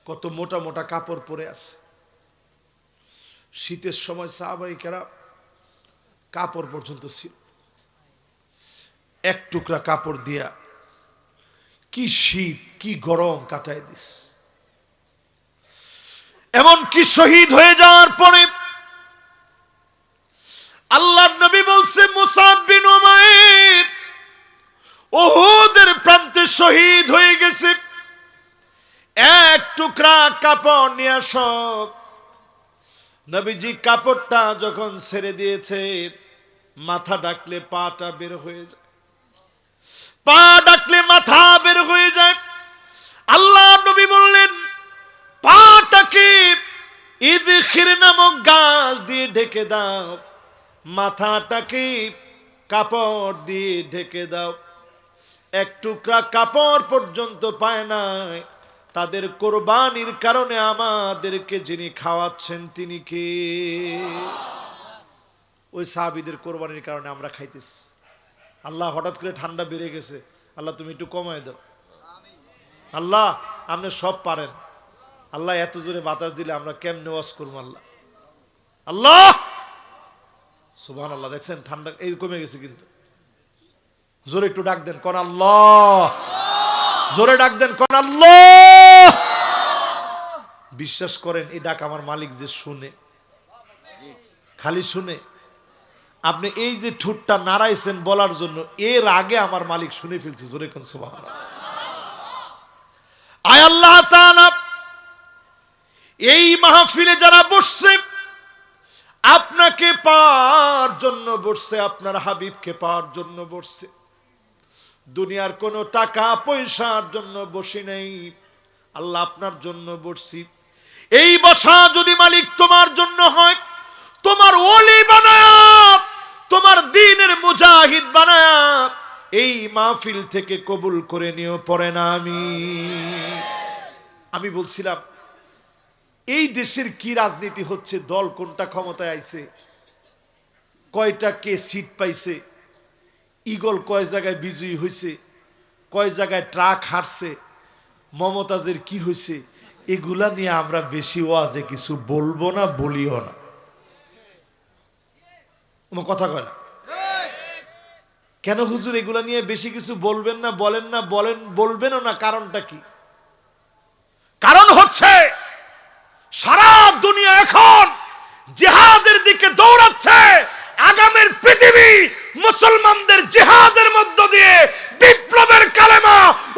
কত মোটা মোটা কাপড় পরে আছে। শীতের সময় সাহাবায়ে কেরাম কাপড় পর্যন্ত ছিল, এক টুকরা কাপড় দিয়া কি শীত কি গরম কাটায় দিস। এমন কি শহীদ হয়ে যাওয়ার পরে আল্লাহর নবী বলছে, মুসাব বিন উমাইর উহুদের প্রান্তে শহীদ হয়ে গেছে। এক টুকরা কাপড় নিয়ে সব নবীজি কাপড়টা যখন ছেড়ে দিয়েছে, মাথা ডাকলে পাটা বের হয়ে যায়, পা ডাকলে মাথা বের হয়ে যায়। আল্লাহ নবী বললেন, পাটাকে ইদখির নামক গাছ দিয়ে ঢেকে দাও, মাথাটাকে কাপড় দিয়ে ঢেকে দাও। এক টুকরা কাপড় পর্যন্ত পায় নাই। তাদের কোরবানির কারণে আমাদেরকে যিনি খাওয়াচ্ছেন তিনি কে? ওই সাহাবীদের কোরবানির কারণে আমরা খাইতেছি। আল্লাহ হঠাৎ করে ঠান্ডা বেড়ে গেছে, আল্লাহ তুমি একটু কমায় দাও। আল্লাহ আপনি সব পারেন, আল্লাহ এত জোরে বাতাস দিলে আমরা কেমনে ওয়াজ করব? আল্লাহ আল্লাহ সুবহানাল্লাহ। দেখছেন ঠান্ডা এই কমে গেছে, কিন্তু জোরে একটু ডাক দেন, কোন আল্লাহ। জোরে ডাক দেন, কোন আল্লাহ। বিশ্বাস করেন এই ডাক আমার মালিক যে শুনে, খালি শুনে। আপনি এই যে ঠোঁটটা নাড়াইছেন বলার জন্য, এর আগে আমার মালিক শুনে ফেলছে। জোরে কোন সুবহানাল্লাহ। আয় আল্লাহ তাআলা, এই মাহফিলে যারা বসছে আপনাকে পাওয়ার জন্য বসছে, আপনার হাবিবকে পাওয়ার জন্য বসছে। দুনিয়ার কোনো টাকা পয়সার জন্য বসি নাই, আল্লাহ আপনার জন্য বসছি। এই বসা যদি মালিক তোমার জন্য হয়, তোমার ওলি বানায়া, তোমার দ্বীনের মুজাহিদ বানায়া এই মাহফিল থেকে কবুল করে নিও, পড়ে না আমি বলছিলাম এই দেশের কি রাজনীতি হচ্ছে, দল কোনটা ক্ষমতায় আইছে, কয়টা কে সিট পাইছে, ইগল কয় জায়গায় বিজয়ী হয়েছে, কয় জায়গায় ট্রাক হারছে, মমতাজের কি হয়েছে, এগুলা নিয়ে আমরা বেশি ওয়াজে কিছু বলবো না, বলিও না। কথা কয় না কেন হুজুর? এগুলা নিয়ে বেশি কিছু বলবেন না, বলেন না, বলবেনও না। কারণটা কি? কারণ হচ্ছে সারা দুনিয়া এখন জিহাদের দিকে দৌড়াচ্ছে। আগামীর পৃথিবী মুসলমানদের জিহাদের মধ্য দিয়ে বিপ্লবের কালেমা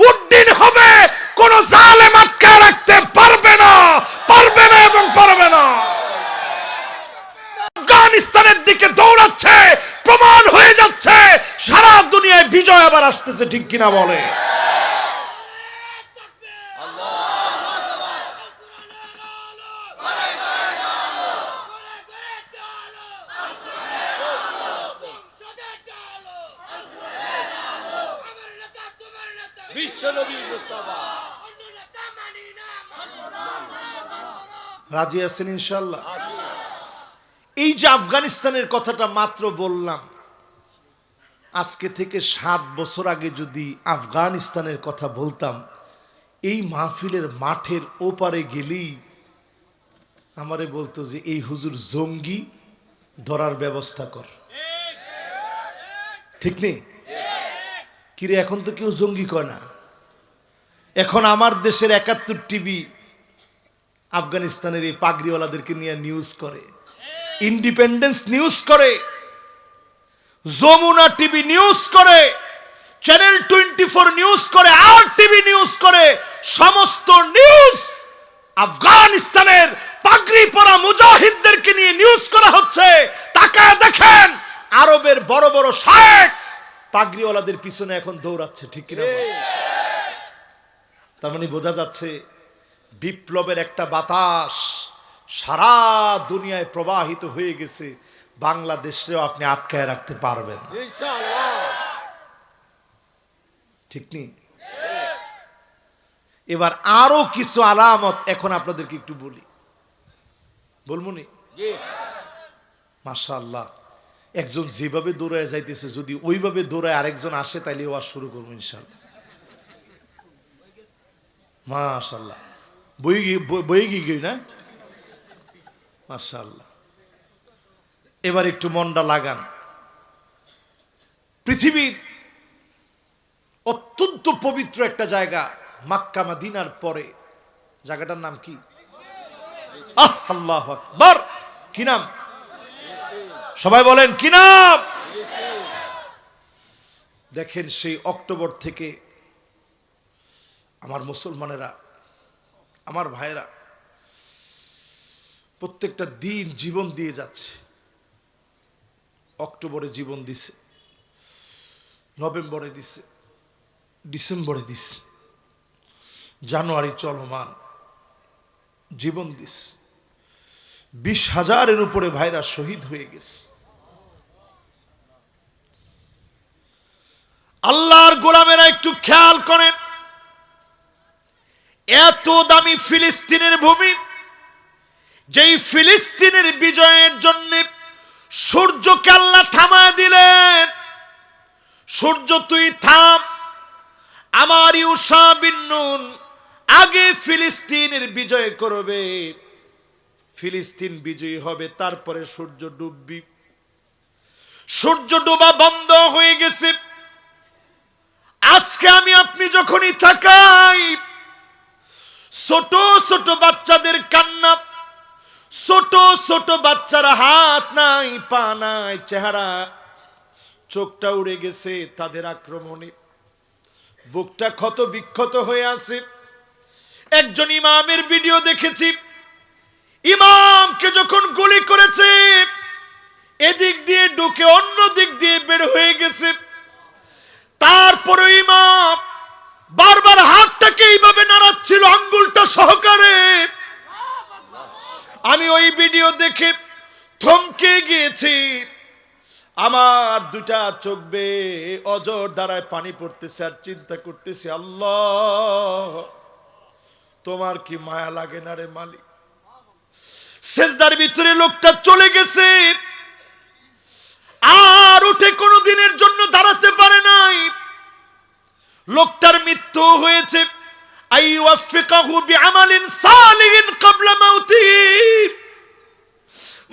উদ্দিন হবে। কোন জালেম আটকে রাখতে পারবে না, পারবে না এবং পারবে না। আফগানিস্তানের দিকে দৌড়াচ্ছে, প্রমাণ হয়ে যাচ্ছে সারা দুনিয়ায় বিজয় আবার আসতেছে। ঠিক কিনা বলে? বিশ্বনবী মুস্তাফা রাজি আছেন ইনশাআল্লাহ? এই যে আফগানিস্তানের কথাটা মাত্র বললাম, আজকে থেকে 7 বছর আগে যদি আফগানিস্তানের কথা বলতাম, এই মাহফিলের মাঠের ওপারে গেলেই আমারে বলতো যে এই হুজুর জঙ্গি, ধরার ব্যবস্থা কর। ঠিক নেই? কিরে, এখন তো কেউ জঙ্গি কয় না। এখন আমার দেশের 71 টিভি আফগানিস্তানের এই পাগড়িওয়ালাদেরকে নিয়ে নিউজ করে, ইন্ডিপেন্ডেন্স নিউজ করে, যমুনা টিভি নিউজ করে, চ্যানেল 24 নিউজ করে, আর টিভি নিউজ করে। সমস্ত নিউজ আফগানিস্তানের পাগড়ি পরা মুজাহিদদেরকে নিয়ে নিউজ করা হচ্ছে। তাকায় দেখেন, আরবের বড় বড় শায়েখ পাগড়িওয়ালাদের পিছনে এখন দৌড়াচ্ছে। ঠিক কিনা? তার মানে বোঝা যাচ্ছে বিপ্লবের একটা বাতাস সারা দুনিয়ায় প্রবাহিত হয়ে গেছে। বাংলাদেশেও আপনি আটকায় রাখতে পারবেন না, ইনশাআল্লাহ। ঠিক নেই? এবার আরো কিছু আলামত এখন আপনাদেরকে একটু বলি, বলবনি? জি মাশাআল্লাহ, একজন যেভাবে দৌড়ায় যাইতেছে, যদি ওইভাবে দৌড়ায় আরেকজন আসে তাইলে ওয়াজ শুরু করবো ইনশাআল্লাহ। মাশাআল্লাহ, বই গিয়ে না? মাশাআল্লাহ। এবার একটু মনটা লাগান। পৃথিবীর অত্যন্ত পবিত্র একটা জায়গা, মক্কা মদিনার পরে, জায়গাটার নাম কি? আল্লাহু আকবার। কি নাম? সবাই বলেন কি নাম? দেখেন, সেই অক্টোবর থেকে আমার মুসলমানেরা, আমার ভাইরা প্রত্যেকটা দিন জীবন দিয়ে যাচ্ছে। অক্টোবরে জীবন দিছে, নভেম্বরে দিছে, ডিসেম্বরে দিছে, জানুয়ারি চলমান, জীবন দিছে। 20,000-এর উপরে ভাইরা শহীদ হয়ে গেছে। আল্লাহর গোলামেরা একটু খেয়াল করেন, এত দামি ফিলিস্তিনের ভূমি, যেই ফিলিস্তিনের বিজয়ের জন্য সূর্যকে আল্লাহ থামায় দিলেন। সূর্য তুই থাম, আমার ইউশা বিন নুন আগে ফিলিস্তিনের বিজয় করবে, ফিলিস্তিন বিজয়ী হবে, তারপরে সূর্য ডুববি। সূর্য ডোবা বন্ধ হয়ে গেছে। আজকে আমি আপনি যখনই তাকাই, ছোট ছোট বাচ্চাদের কান্না, ছোট ছোট বাচ্চারা হাত নাই, পা নাই, চেহারা চোখটা উড়ে গেছে তাদের আক্রমণে, বুকটা ক্ষত বিক্ষত হয়ে আছে। একজন ইমামের ভিডিও দেখেছি, ইমামকে যখন গুলি করেছে, এদিক দিয়ে ঢুকে অন্য দিক দিয়ে বের হয়ে গেছে। তারপরে ইমাম বারবার হাতটাকে এইভাবে নাড়াচ্ছিল, আঙ্গুলটা সহকারে। আমি ওই ভিডিও দেখে থমকে গিয়েছি, আমার দুটা চোখ বেয়ে অজর দ্বারায় পানি পড়তেছে, আর চিন্তা করতেছি, আল্লাহ তোমার কি মায়া লাগে না রে মালিক। সেজদার ভিতরে লোকটা চলে গেছে, আর উঠে কোনো দিনের জন্য দাঁড়াতে পারে নাই। লোকটার মৃত্যু হয়েছে। আইওয়াফিকাহু বিআমালিন সালিহিন ক্বাবলা মাউতিহি,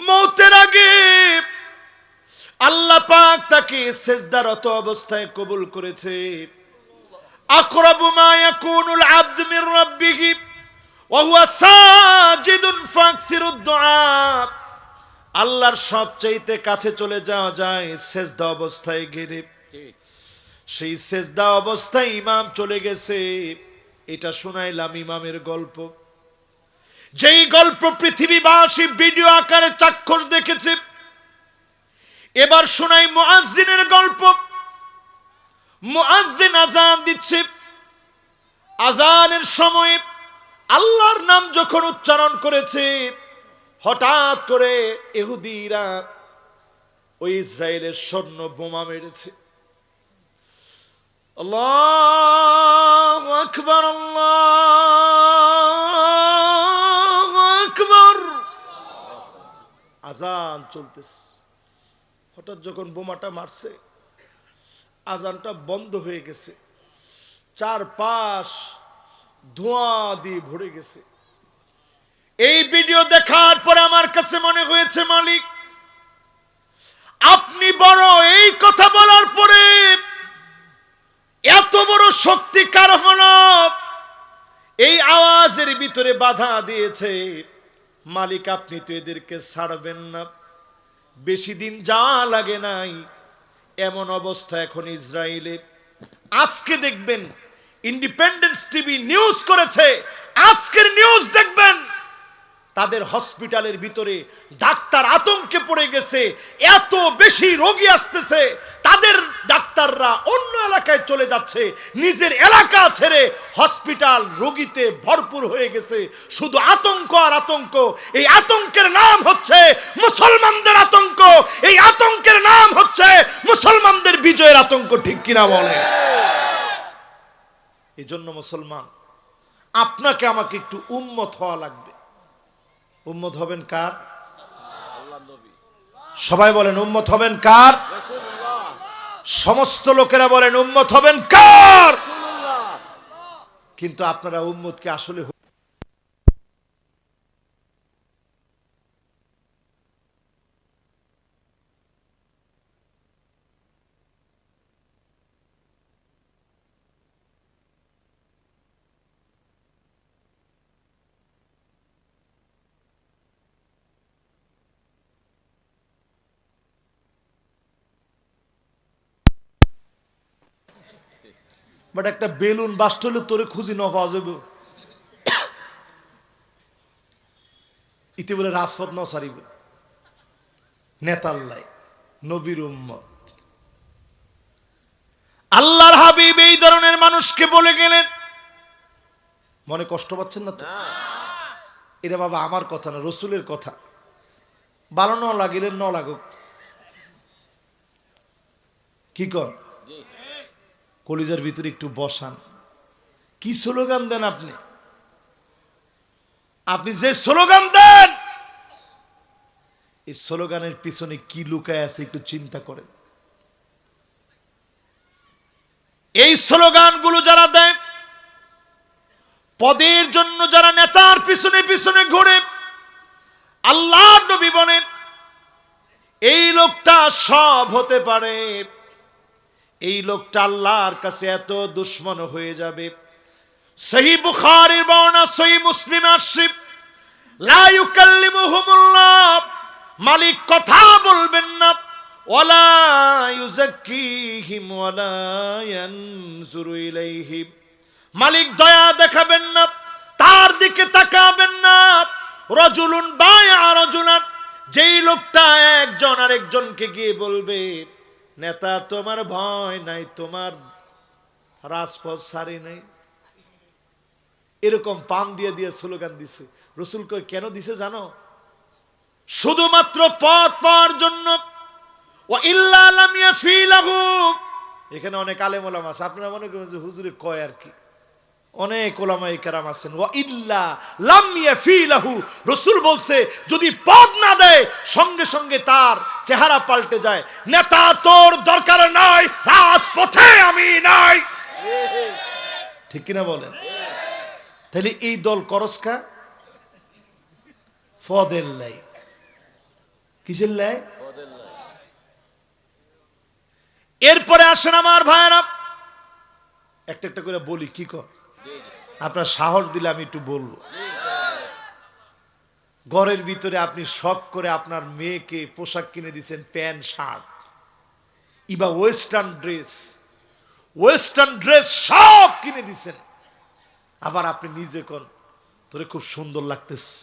মওতের আগে আল্লাহ পাক তাকে সিজদারত অবস্থায় কবুল করেছে। আকরাবু মা ইয়াকুনুল আবদু মির রাব্বিহি ওয়া হুয়া সাজিদুন ফাকসিরুদ দুআ, আল্লাহর সবচাইতে কাছে চলে যাওয়া যায় সিজদা অবস্থায় গেলে। ঠিক সেই সিজদা অবস্থায় ইমাম চলে গেছে। এটা শুনাইলাম ইমামের গল্প, যেই গল্প পৃথিবীবাসী ভিডিও আকারে চাক্ষুষ দেখেছে। এবার শোনাই মুয়াজ্জিনের গল্প। মুয়াজ্জিন আযান দিচ্ছে, আযানের সময় আল্লাহর নাম যখন উচ্চারণ করেছে, হঠাৎ করে ইহুদিরা ওই ইসরায়েলের স্বর্ণ বোমা মেরেছে। আল্লাহ আকবার, আল্লাহু আকবার। আজান চলতেছে, হঠাৎ যখন বোমাটা মারছে আজানটা বন্ধ হয়ে গেছে, চারপাশ ধোঁয়া দিয়ে ভরে গেছে। এই ভিডিও দেখার পরে আমার কাছে মনে হয়েছে, মালিক আপনি বড়। এই কথা বলার পরে এত বড় শক্তি কার হলো? এই আওয়াজের ভিতরে বাধা দিয়েছে। মালিক আপনি তো এদেরকে ছাড়বেন না, বেশি দিন যা লাগে নাই। এমন অবস্থা এখন ইসরায়েলে। আজকে দেখবেন ইন্ডিপেন্ডেন্স টিভি নিউজ করেছে, আজকের নিউজ দেখবেন তাদের হসপিটালের ভিতরে ডাক্তার আতঙ্কে পড়ে গেছে। এত বেশি রোগী আসতেছে, তাদের ডাক্তাররা অন্য এলাকায় চলে যাচ্ছে, নিজের এলাকা ছেড়ে হসপিটাল রোগীতে ভরপুর হয়ে গেছে। শুধু আতঙ্ক আর আতঙ্ক। এই আতঙ্কের নাম হচ্ছে মুসলমানদের আতঙ্ক, এই আতঙ্কের নাম হচ্ছে মুসলমানদের বিজয়ের আতঙ্ক। ঠিক কিনা বলে? এই জন্য মুসলমান, আপনাকে আমাকে একটু উম্মত হওয়া লাগবে। উম্মত হবেন কার? সবাই বলেন উম্মত হবেন কার? সমস্ত লোকেরা বলেন উম্মত হবেন কার? কিন্তু আপনারা উম্মতকে আসলে বাট একটা বেলুন বাস্ট হলে তোরে খুঁজি ন পাওয়া যাবে। ইতি বলে রাজপথ ন সারিবে নেতাল্লাই নবীর উম্মত। আল্লাহর হাবিব এই ধরনের মানুষকে বলে গেলেন। মনে কষ্ট পাচ্ছেন না তো? এটা বাবা আমার কথা না, রসুলের কথা। ভালো ন লাগিলেন ন লাগুক, কি কর কলিজার ভিতরে একটু বসান। কি স্লোগান দেন আপনি? আপনি যে স্লোগান দেন, এই স্লোগানের পিছনে কি লুকায় আছে একটু চিন্তা করেন। এই স্লোগানগুলো যারা দেয়, পদের জন্য যারা নেতার পিছনে পিছনে ঘুরে, আল্লাহর নবী বলেন এই লোকটা সব হতে পারে, এই লোকটা আল্লাহর কাছে এত দুশ্মন হয়ে যাবে। সহিহ বুখারীর বর্ণনা, সহিহ মুসলিম আসছে, লা ইউকাল্লিমুহুমুল্লাহ, মালিক কথা বলবেন না, ওয়ালা ইউযাক্কিহিম ওয়ালা ইয়ানজুরু ইলাইহিম, মালিক দয়া দেখাবেন না, তার দিকে তাকাবেন না। রাজুলুন বায়া রাজুলান, যেই লোকটা একজন আরেকজনকে গিয়ে বলবে নেতা তোমার ভয় নাই, তোমার রাজপথ সারি নাই, এরকম পান দিয়ে দিয়ে স্লোগান দিছে। রসুল কই কেন দিছে জানো? শুধুমাত্র পথ পাওয়ার জন্য। ও ইল্লা লাম ইয়াফিলাহু, এখানে অনেক আলেম ওলামা আছে, আপনারা মনে করেন যে হুজুরে কয় আর কি, অনেক ওলামায়ে কেরাম আছেন। ওয়া ইল্লা লাম ইয়াফিলাহু, রাসূল বলছে যদি পথ না দেয় সঙ্গে সঙ্গে তার চেহারা পাল্টে যায়। নেতা তোর দরকার নাই, রাজপথে আমি নাই। ঠিক কিনা বলেন? তাহলে এই দল করসকা ফদের লাই, কিসের লাই? এরপরে আসেন আমার ভাইরা, একটা একটা করে বলি, কি কর আপনার সাহস দিলে আমি একটু বলবো। ঘরের ভিতরে আপনি শখ করে আপনার মেয়েকে পোশাক কিনে দিচ্ছেন, প্যান্ট শার্ট, ইবা ওয়েস্টার্ন ড্রেস সব কিনে দিচ্ছেন, আবার আপনি নিজে কোন তোরে খুব সুন্দর লাগতেছে।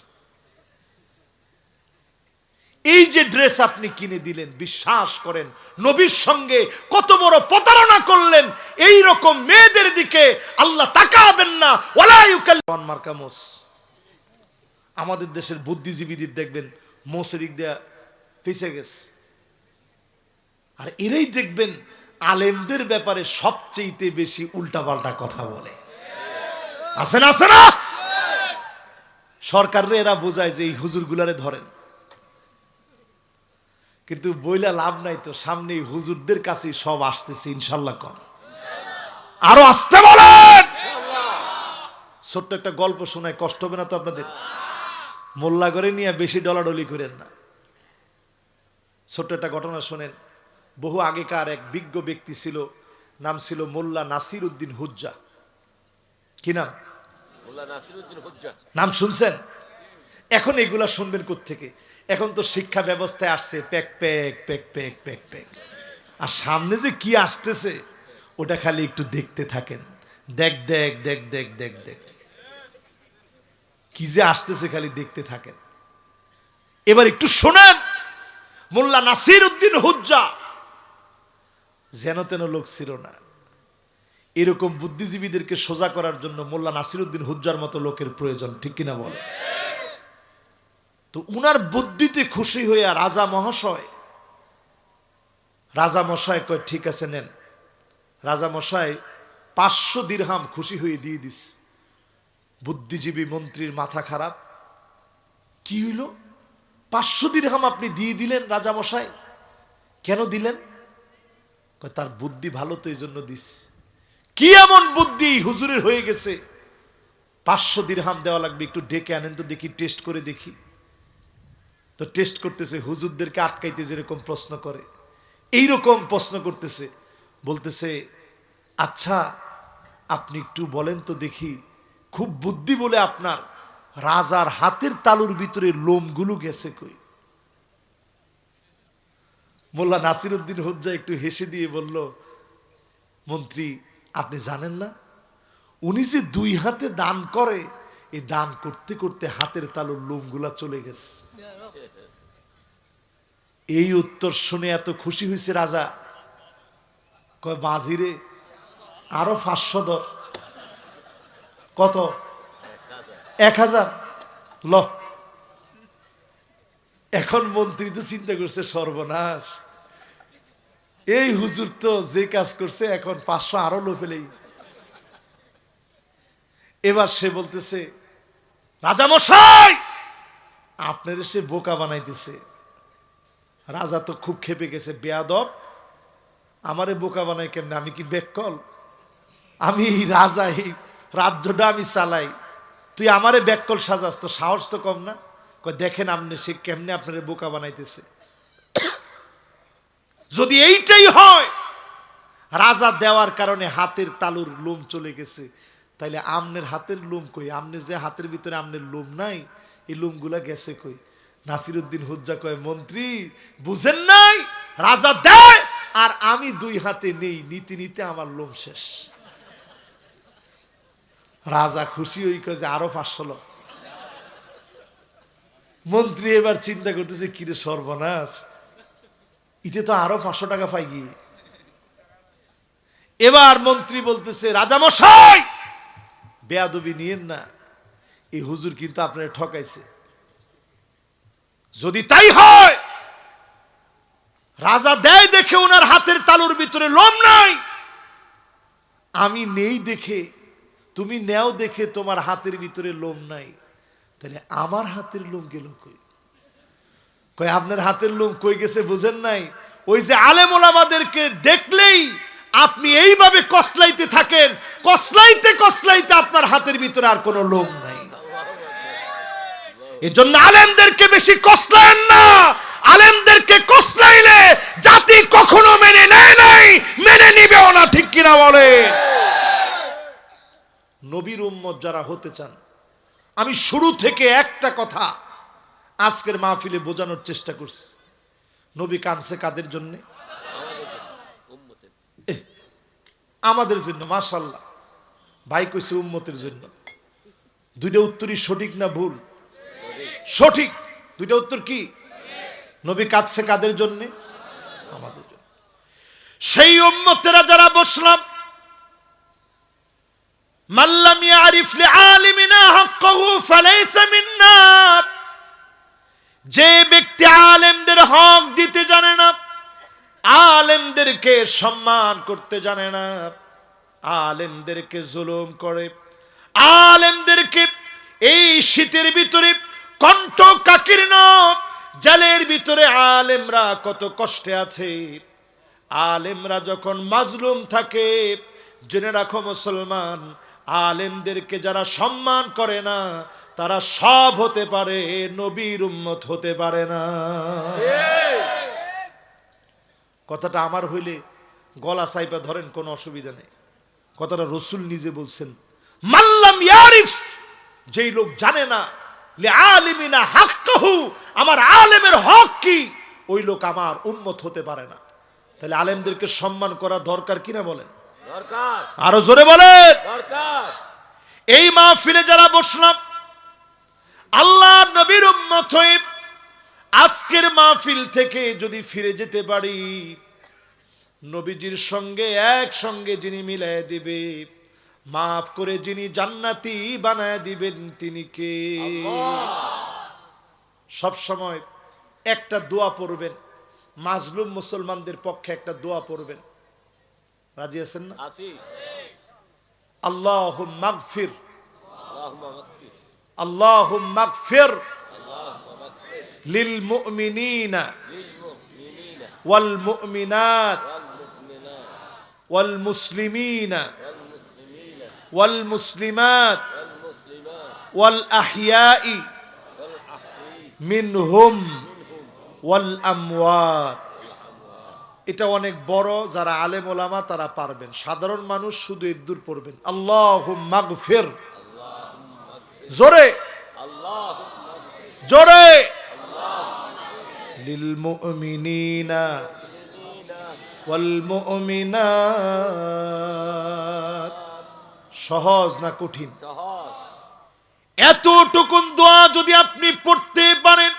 এই যে ড্রেস আপনি কিনে দিলেন, বিশ্বাস করেন নবীর সঙ্গে কত বড় প্রতারণা করলেন। এই রকম মেয়েদের দিকে আল্লাহ তাকাবেন না। ওয়ালা ইউকাল্লিমুন মার্কা মোস, আমাদের দেশের বুদ্ধিজীবীদের দেখবেন মোসের দিক দিয়ে ফেসে গেছে, আর এরাই দেখবেন আলেমদের ব্যাপারে সবচেয়ে বেশি উল্টাপাল্টা কথা বলে। আছে না আছে না? সরকাররে এরা বোঝায় যে এই হুজুরগুলারে ধরেন, কিন্তু বইলা লাভ নাই তো, সামনে এই হুজুরদের কাছে সব আসতেছে ইনশাল্লাহ। কম আরো আসতে বলেন। ছোট্ট একটা গল্প শোনায়, কষ্ট হবে না তো আপনাদের? মোল্লা করে নিয়ে বেশি ডলাডলি করেন না। ছোট্ট একটা ঘটনা শোনেন। বহু আগেকার এক বিজ্ঞ ব্যক্তি ছিল, নাম ছিল মোল্লা নাসির উদ্দিন হুজ্জা। কি নাম? মোল্লা নাসিরউদ্দিন হুজ্জা। নাম শুনছেন? এখন এগুলা শুনবেন কোত্থেকে? এখন তো শিক্ষা ব্যবস্থায় আসছে pack pack pack pack pack pack, আর সামনে যে কি আসতেছে ওটা খালি একটু দেখতে থাকেন। দেখ দেখ দেখ দেখ দেখ দেখ কি যে আসতেছে, খালি দেখতে থাকেন। এবার একটু শোনেন। মোল্লা নাসির উদ্দিন হুজ্জা যেন তেন লোক ছিল না। এরকম বুদ্ধিজীবীদেরকে সোজা করার জন্য মোল্লা নাসির উদ্দিন হুজ্জার মতো লোকের প্রয়োজন, ঠিক কিনা বলে? তো উনার বুদ্ধিতে খুশি হইয়া রাজা মশাই কয় ঠিক আছে নেন। রাজা মশাই 500 দিরহাম খুশি হয়ে দিয়ে দিস। বুদ্ধিজীবী মন্ত্রীর মাথা খারাপ, কি হইল 500 দিরহাম আপনি দিয়ে দিলেন রাজা মশাই? কেন দিলেন? কয় তার বুদ্ধি ভালো তো এই জন্য দিস। কি এমন বুদ্ধি হুজুরের হয়ে গেছে 500 দিরহাম দেওয়া লাগবে? একটু ডেকে আনেন তো দেখি, টেস্ট করে দেখি। তো টেস্ট করতেছে, হুজুরদেরকে আটকাইতে যেরকম প্রশ্ন করে এইরকম প্রশ্ন করতেছে। বলতেছে আচ্ছা আপনি একটু বলেন তো দেখি, খুব বুদ্ধি বলে আপনার রাজার হাতের তালুর ভিতরে লোমগুলো গেছে কই? মোল্লা নাসির উদ্দিন হুজ্জা একটু হেসে দিয়ে বলল, মন্ত্রী আপনি জানেন না, উনি যে 2 হাতে দান করে, এই দান করতে করতে হাতের তালুর লোমগুলা চলে গেছে। এই উত্তর শুনে এত খুশি হয়েছে রাজা, কয় বাজিরে আরো 500 দর। কত? 1000 ল। এখন মন্ত্রী তো চিন্তা করছে সর্বনাশ, এই হুজুর তো যে কাজ করছে, এখন 500 আরো লো ফেলেই। এবার সে বলতেছে রাজা মশাই আপনার সে বোকা বানাইতেছে। রাজা তো খুব ক্ষেপে গেছে, বেয়াদব, আমারে বোকা বানাই কেমনে? আমি কি বেককল? আমি রাজা, এই রাজ্যটা আমি চালাই, তুই আমারে বেককল সাজাস? তো সাহস তো কম না? কয় দেখেন আপনি সে কেমনে আপনারে বোকা বানাইতেছে। যদি এইটাই হয় রাজা দেওয়ার কারণে হাতের তালুর লোম চলে গেছে, তাইলে আমনের হাতের লোম কই? আমনে যে হাতের ভিতরে আমনের লোম নাই, এই লোমগুলা গেছে কই? নাসির উদ্দিন হুজ্জা কয় মন্ত্রী বুঝেন নাই, রাজা দেয় আর আমি 2 হাতে নেই, নিতে নিতে আমার লোম শেষ। রাজা খুশি হই কয় যে আরো 500 লোক। মন্ত্রী এবার চিন্তা করতেছে কিরে সর্বনাশ, ইতে তো আরো 500 টাকা পাই গিয়ে। এবার মন্ত্রী বলতেছে রাজা মশাই বেয়াদবি নিয়েন না, এই হুজুর কিন্তু আপনার ঠকাইছে। যদি তাই হয়, রাজা দেয় দেখে ওনার হাতের তালুর ভিতরে লোম নাই, আমি নেই দেখে, তুমি নেও দেখে তোমার হাতের ভিতরে লোম নাই, তাহলে আমার হাতের লোম গেল কই? কই আপনার হাতের লোম কই গেছে বুঝেন নাই? ওই যে আলেম ওলামাদেরকে দেখলেই আপনি এইভাবে কসলাইতে থাকেন, কসলাইতে কসলাইতে আপনার হাতের ভিতরে আর কোনো লোম নাই। এজন্য আলেমদেরকে বেশি কসলায়েন না। আলেমদেরকে কসলাইলে জাতি কখনো মেনে নেয় নাই, মেনে নিবেও না, ঠিক কিনা বলে? নবীর উম্মত যারা হতে চান, আমি শুরু থেকে একটা কথা আজকের মাহফিলে বোঝানোর চেষ্টা করছি। নবী কাঁদছে কাদের জন্য? আমাদের জন্য। মাশাআল্লাহ, ভাই কইছে উম্মতের জন্য। 2টা উত্তরই সঠিক না ভুল? সঠিক। 2টা উত্তর কি? নবী কাঁদছে কাদের জন্য? আমাদের জন্য। সেই উম্মতেরা যারা বসলাম, মাল্লাম ইয়ারিফ লিআলিমিনা হাক্কাহু ফালাইসা মিন্না, যে ব্যক্তি আলেমদের হক দিতে জানে না, আলেমদেরকে সম্মান করতে জানে না, আলেমদেরকে জুলুম করে, আলেমদেরকে এই শীতের ভিতরে কণ্ঠ কাকীর্ণ জালের ভিতরে আলেমরা কত কষ্টে আছে। আলেমরা যখন মাজলুম থাকে, জেনে রাখো মুসলমান, আলেমদেরকে যারা সম্মান করে না তারা সব হতে পারে, নবীর উম্মত হতে পারে না। কথাটা আমার হইলে গলা চাইপা ধরেন, কোনো অসুবিধা নেই। কথাটা রসুল নিজে বলছেন, মাল্লাম ইয়ারিফ, যেই লোক জানে না লি আলিমিনা হাক্কাহু, আমার আলেমের হক কি, ওই লোক আমার উম্মত হতে পারে না। তাহলে আলেমদেরকে সম্মান করা দরকার কিনা বলেন? দরকার। আরো জোরে বলেন দরকার। এই মাহফিলে যারা বসলাম আল্লাহ নবীর উম্মত হয়ে, আজকের মাহফিল থেকে যদি ফিরে যেতে পারি, নবীজির সঙ্গে একসঙ্গে যিনি মিলাই দিবে, মাফ করে যিনি জান্নাতি বানায় দিবেন, তিনি কে? সব সময় একটা দোয়া পড়বেন, মাজলুম মুসলমানদের পক্ষে একটা দোয়া পড়বেন। রাজি আছেন না? আসি। আল্লাহুম্মা মাগফির, আল্লাহুম্মা মাগফির, আল্লাহুম্মা মাগফির আল্লাহুম্মা মাগফির লিল মুমিনিনা লিল মুমিনিনা ওয়াল মুমিনাত ওয়াল মুমিনাত ওয়াল মুসলিমিনা ওয়াল মুসলিমিনা ওয়াল মুসলিমাত ওয়াল মুসলিমাত ওয়াল আহইয়াই ওয়াল আহয়ী মিনহুম ওয়াল আমওয়াত। এটা অনেক বড়, যারা আলেম ওলামা তারা পারবেন, সাধারণ মানুষ শুধু এদ্দুর পড়বেন। আল্লাহুম্মা মাগফির, জোরে আল্লাহুম্মা মাগফির জোরে, লিল মুমিনিনা ওয়াল মুমিনাত। সহজ না কঠিন? সহজ। এতটুকুন দোয়া যদি আপনি পড়তে পারেন,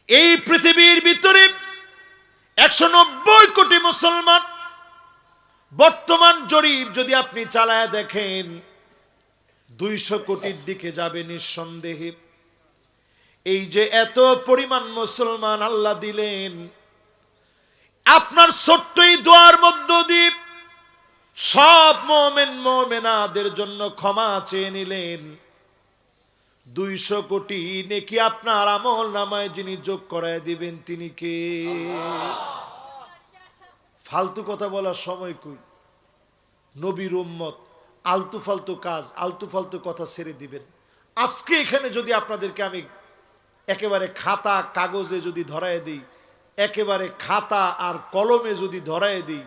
এই পৃথিবীর ভিতরে 190 কোটি মুসলমান, বর্তমান জরিপ যদি আপনি চালায় দেখেন 200 কোটির দিকে যাবে নিঃসন্দেহে। এই যে এত পরিমাণ মুসলমান আল্লাহ দিলেন, আপনার ছোট্ট এই দোয়ার মধ্য দিয়ে সব মুমিন মুমিনাদের জন্য ক্ষমা চেয়ে নিলেন। 200 কোটি নেকি আপনার আমল নামায় যিনি যোগ করায় দিবেন, তিনি কে? ফালতু কথা বলার সময় কই? নবীর উম্মত, আলতু ফালতু কাজ, আলতু ফালতু কথা ছেড়ে দিবেন। আজকে এখানে যদি আপনাদেরকে আমি একেবারে খাতা কাগজে যদি ধরায় দিই, একেবারে খাতা আর কলমে যদি ধরায় দিই,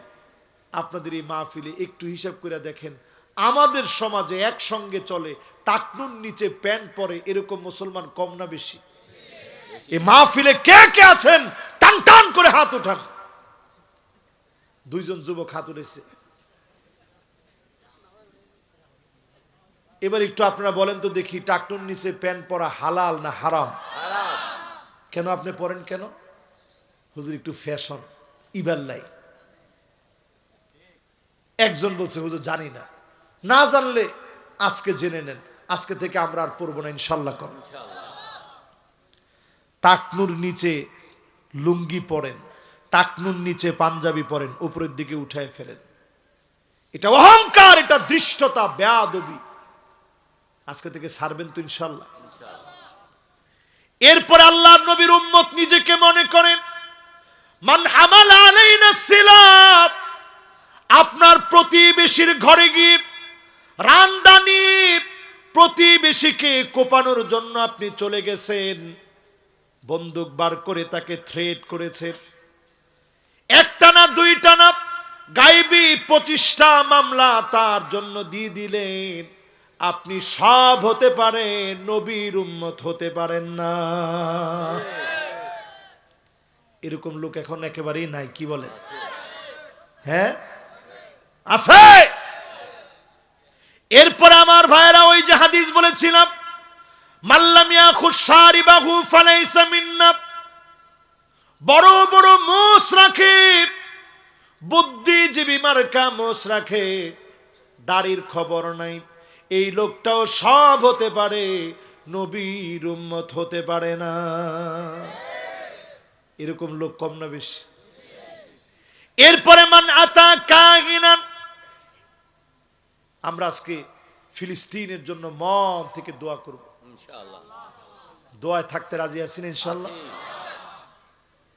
আপনাদের এই মাহফিলে একটু হিসাব করে দেখেন, আমাদের সমাজে একসঙ্গে চলে, টাকনুর নিচে প্যান্ট পরে এরকম মুসলমান কম না বেশি? এই মাহফিলে কে কে আছেন টান টান করে হাত উঠান। 2 জন যুবক হাত উঠেছে। এবার একটু আপনারা বলেন তো দেখি, টাকনুর নিচে প্যান্ট পরা হালাল না হারাম? হারাম। কেন আপনি পরেন কেন? হুজুর একটু ফ্যাশন, ইবাল্লাই। একজন বলছে হুজুর জানি না। না জানলে আজকে জেনে নেন, আজকে থেকে আমরা আর পরবো না ইনশাল্লাহ। করেন টাকনুর নিচে লুঙ্গি পরেন, টাকনুর নিচে পাঞ্জাবি পরেন, উপরের দিকে উঠায় ফেলেন। এটা অহংকার, এটা দৃষ্টতা, বেয়াদবি। আজকে থেকে ছাড়বেন তো ইনশাল্লাহ? এরপর আল্লাহর নবীর উম্মত নিজেকে মনে করেন মান হামালা আলাইনা সিলাত। আপনার প্রতিবেশীর ঘরে গিয়ে রান্দানি প্রতিবেশীকে কোপানোর জন্য আপনি চলে গেছেন, বন্দুক বার করে তাকে থ্রেট করেছেন। একটা না দুইটা না, গায়েবী 25টা মামলা তার জন্য দিয়ে দিলেন। আপনি সব হতে পারেন, নবীর উম্মত হতে পারেন না। এরকম লোক এখন একেবারেই নাই, কি বলে? হ্যাঁ আছে। এরপর আমার ভাইরা, ওই যে হাদিস বলেছিলাম, মাল্লাম ইয়াখুশ শারিবাহু ফালাইসা মিন্না। বড় বড় মোষ রাখে, বুদ্ধিজীবী মার্কা মোষ রাখে, দাড়ির খবর নাই, এই লোকটাও সব হতে পারে, নবীর উম্মত হতে পারে না। এরকম লোক কম না বেশি? এরপরে মান আতা কাহিনান। আমরা আজকে ফিলিস্তিনের জন্য মন থেকে দোয়া করব। ইনশাআল্লাহ। দোয়ায় থাকতে রাজি আছেন ইনশাআল্লাহ? আছি।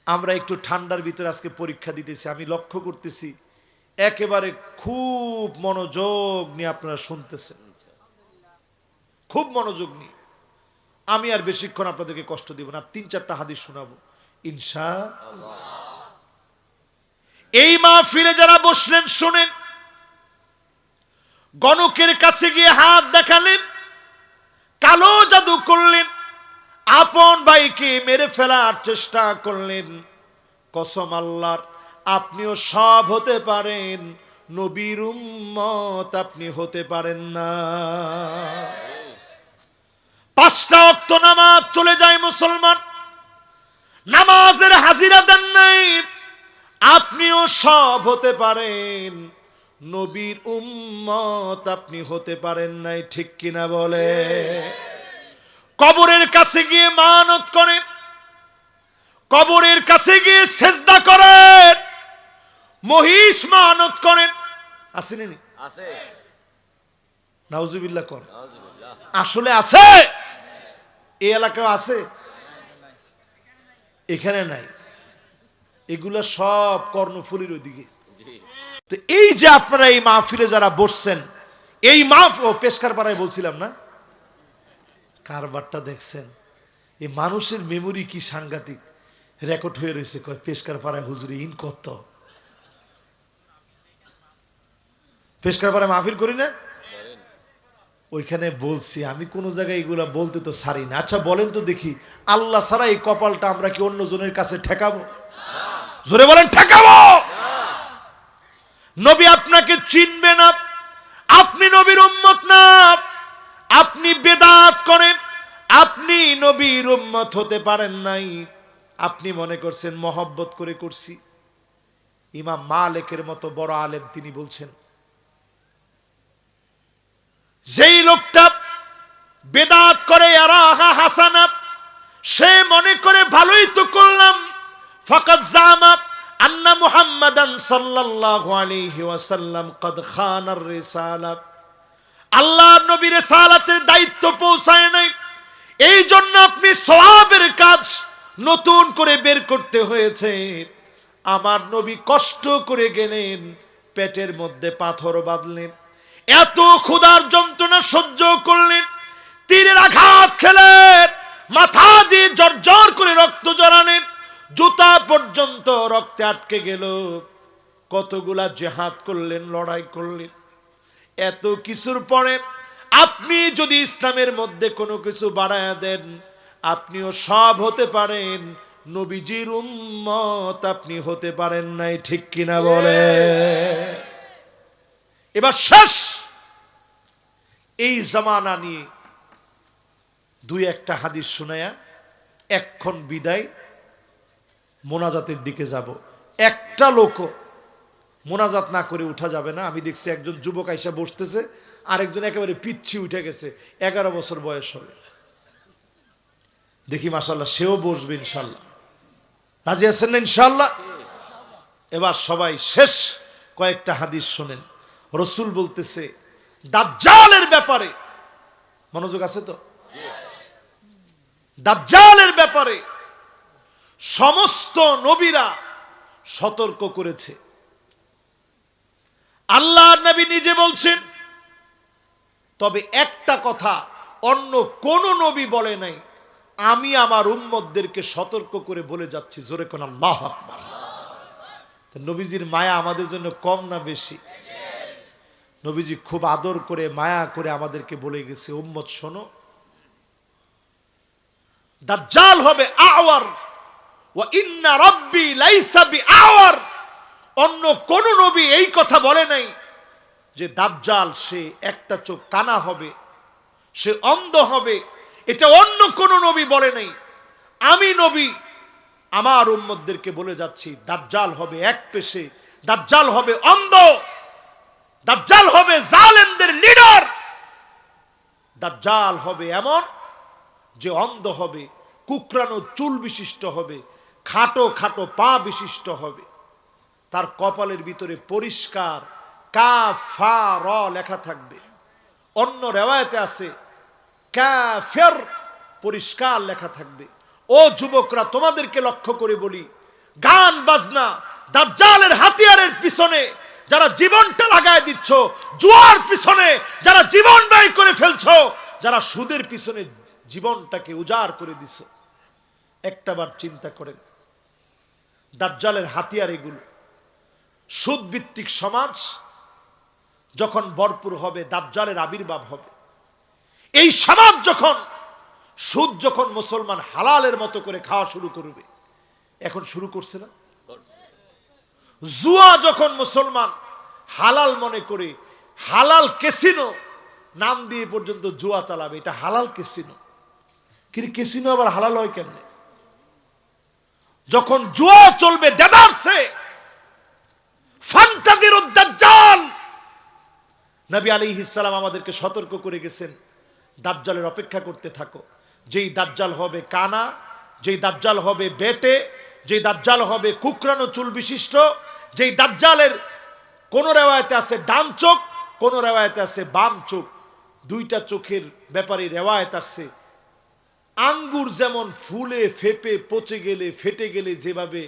আমরা একটু ঠান্ডার ভিতরে আজকে পরীক্ষা দিতেছি, আমি লক্ষ্য করতেছি একেবারে খুব মনোযোগ নিয়ে আপনারা শুনতেছেন, খুব মনোযোগ নিয়ে। আমি আর বেশিক্ষণ আপনাদেরকে কষ্ট দিব না, 3-4টা হাদিস শোনাবো ইনশাআল্লাহ। এই মাহফিলে যারা বসলেন শুনেন, গণকের কাছে গিয়ে হাত দেখালেন, কালো জাদু করলেন, আপন ভাইকে মেরে ফেলার চেষ্টা করলেন, কসম আল্লাহর আপনিও সব হতে পারেন, নবীর উম্মত আপনি হতে পারেন না। 5টা ওয়াক্ত নামাজ চলে যায় মুসলমান, নামাজের হাজিরা দেন নাই, আপনিও সব হতে পারেন, নবীর উম্মত আপনি হতে পারেন নাই, ঠিক কিনা বলে? কবরের কাছে গিয়ে মানত করেন, কবরের কাছে গিয়ে সেজদা করেন, মহিষ মানত করেন, আসেনি? আছে। নাউজুবিল্লাহ কর। নাউজুবিল্লাহ। আসলে আছে, এই এলাকায় আছে, এখানে নাই। এগুলা সব কর্ণফুলীর ওইদিকে। জি। তো এই যে আপনারা এই মাহফিলে যারা বসছেন, এই পেশকার পাড়ায় বলছিলাম না, কারবারটা দেখছেন, এই মানুষের মেমোরি কি সাংঘাতিক, রেকর্ড হয়ে রয়েছে, কয় পেশকার পাড়ায় হুজুরি ইন কত। পেশকার পাড়ায় মাহফিল করি না, বলেন। ওইখানে বলছি আমি কোন জায়গায় এগুলা বলতে তো সারি না। আচ্ছা বলেন তো দেখি, আল্লাহ ছাড়া এই কপালটা আমরা কি অন্য জনের কাছে ঠেকাবো? জোরে বলেন, ঠেকাবো? নবী আপনাকে চিনবে না, আপনি নবীর উম্মত না, আপনি বেদাত করেন, আপনি নবীর উম্মত হতে পারেন নাই, আপনি মনে করছেন মহব্বত করে করছি। ইমাম মালিকের মতো বড় আলেম তিনি বলছেন, যেই লোকটা বেদাত করে আরাহা হাসানা, সে মনে করে ভালোই তো করলাম, ফাকাদ জামা আন্না মুহাম্মাদান সাল্লাল্লাহু আলাইহি ওয়াসাল্লাম কদ খানার রিসালাত, আল্লাহর নবী রিসালাতের দায়িত্ব পৌঁছায় নাই, এই জন্য আপনি সওয়াবের কাজ নতুন করে বের করতে হয়েছে। আমার নবী কষ্ট করে গেলেন, পেটের মধ্যে পাথর বাঁধলেন, এত ক্ষুধার যন্ত্রণা সহ্য করলেন, তীরের আঘাত খেলেন, মাথা দিয়ে জর্জর করে রক্ত জড়ালেন, জুতা পর্যন্ত রক্তে আটকে গেল, কতগুলা জিহাদ করলেন, লড়াই করলেন। এত কিছুর পরে আপনি যদি ইসলামের মধ্যে কোনো কিছু বাড়ায়া দেন, আপনিও সব হতে পারেন, নবীজির উম্মত আপনি হতে পারেন নাই, ঠিক কিনা বলে? এবার শেষ, এই জামানা নিয়ে 2-1টা হাদিস শুনায়া এখন বিদায়, মোনাজাতের দিকে যাব। একটা লোক মোনাজাত না করে উঠা যাবে না। আমি দেখছি একজন যুবক আইসা বসতেছে, আরেকজন একেবারে পিচ্ছি উঠে গেছে, 11 বছর বয়স হবে। দেখি মাশাআল্লাহ সেও বসবে ইনশাআল্লাহ। রাজি আছেন না ইনশাআল্লাহ? এবার সবাই শেষ কয়েকটা হাদিস শোনেন। রসুল বলতেছে দাজ্জালের ব্যাপারে, মনোযোগ আছে তো? দাজ্জালের ব্যাপারে সমস্ত নবীরা সতর্ক করেছে। আল্লাহর নবী নিজে বলছেন, তবে একটা কথা অন্য কোন নবী বলে নাই, আমি আমার উম্মতদেরকে সতর্ক করে বলে যাচ্ছি, জোরে কোন আল্লাহু আকবার। নবীজির মায়া আমাদের জন্য কম না বেশি? নবীজি খুব আদর করে মায়া করে আমাদেরকে বলে গেছে, উম্মত শোনো, দাজ্জাল হবে আওয়ার, ওয়া ইন্না রাব্বি লাইসা বিআওয়ার। অন্য কোন নবী এই কথা বলে নাই যে দাজ্জাল সে একটা চোখ কানা হবে, সে অন্ধ হবে, এটা অন্য কোন নবী বলে নাই। আমি নবী আমার উম্মতদেরকে বলে যাচ্ছি, দাজ্জাল হবে এক পেশে, দাজ্জাল হবে অন্ধ, দাজ্জাল হবে জালেমদের লিডার, দাজ্জাল হবে এমন যে অন্ধ হবে, কুকরানো চুল বিশিষ্ট হবে, খাটো খাটো পা বিশিষ্ট হবে, তার কপালের ভিতরে পরিষ্কার কাফ ফা র লেখা থাকবে, অন্য রেওয়ায়েতে আছে কাফের, পরিষ্কার লেখা থাকবে। ও যুবকরা, তোমাদেরকে লক্ষ্য করে বলি, গান বাজনা দাজ্জালের হাতিয়ারের পিছনে যারা জীবনটা লাগায় দিচ্ছ, জুয়ার পিছনে যারা জীবন ব্যয় করে ফেলছো, যারা সুদের পিছনে জীবনটাকে উজাড় করে দিছো, একটাবার চিন্তা করেন, দাজ্জালের হাতিয়ার এগুলো। সুদ ভিত্তিক সমাজ যখন ভরপুর হবে, দাজ্জালের আবির্ভাব হবে। এই সমাজ যখন, সুদ যখন মুসলমান হালালের মতো করে খাওয়া শুরু করবে, এখন শুরু করছে না? জুয়া যখন মুসলমান হালাল মনে করে, হালাল ক্যাসিনো নাম দিয়ে পর্যন্ত জুয়া চালাবে, এটা হালাল ক্যাসিনো। কিন্তু ক্যাসিনো আবার হালাল হয় কেমনে? যখন জুয়া চলবে দেদারসে, ফান্তাযিরুদ দাজ্জাল, নবী আলাইহিস সালাম আমাদেরকে সতর্ক করে গেছেন, দাজ্জালের অপেক্ষা করতে থাকো। যেই দাজ্জাল হবে কানা, যেই দাজ্জাল হবে বেটে, যেই দাজ্জাল হবে কুকরানো চুল বিশিষ্ট, যেই দাজ্জালের কোন রেওয়ায়েতে আছে ডান চোখ, কোন রেওয়ায়েতে আছে বাম চোখ, দুইটা চোখের ব্যাপারে রেওয়ায়েত আছে। আঙ্গুর যেমন ফুলে ফেপে পচে গেলে ফেটে গেলে যেভাবে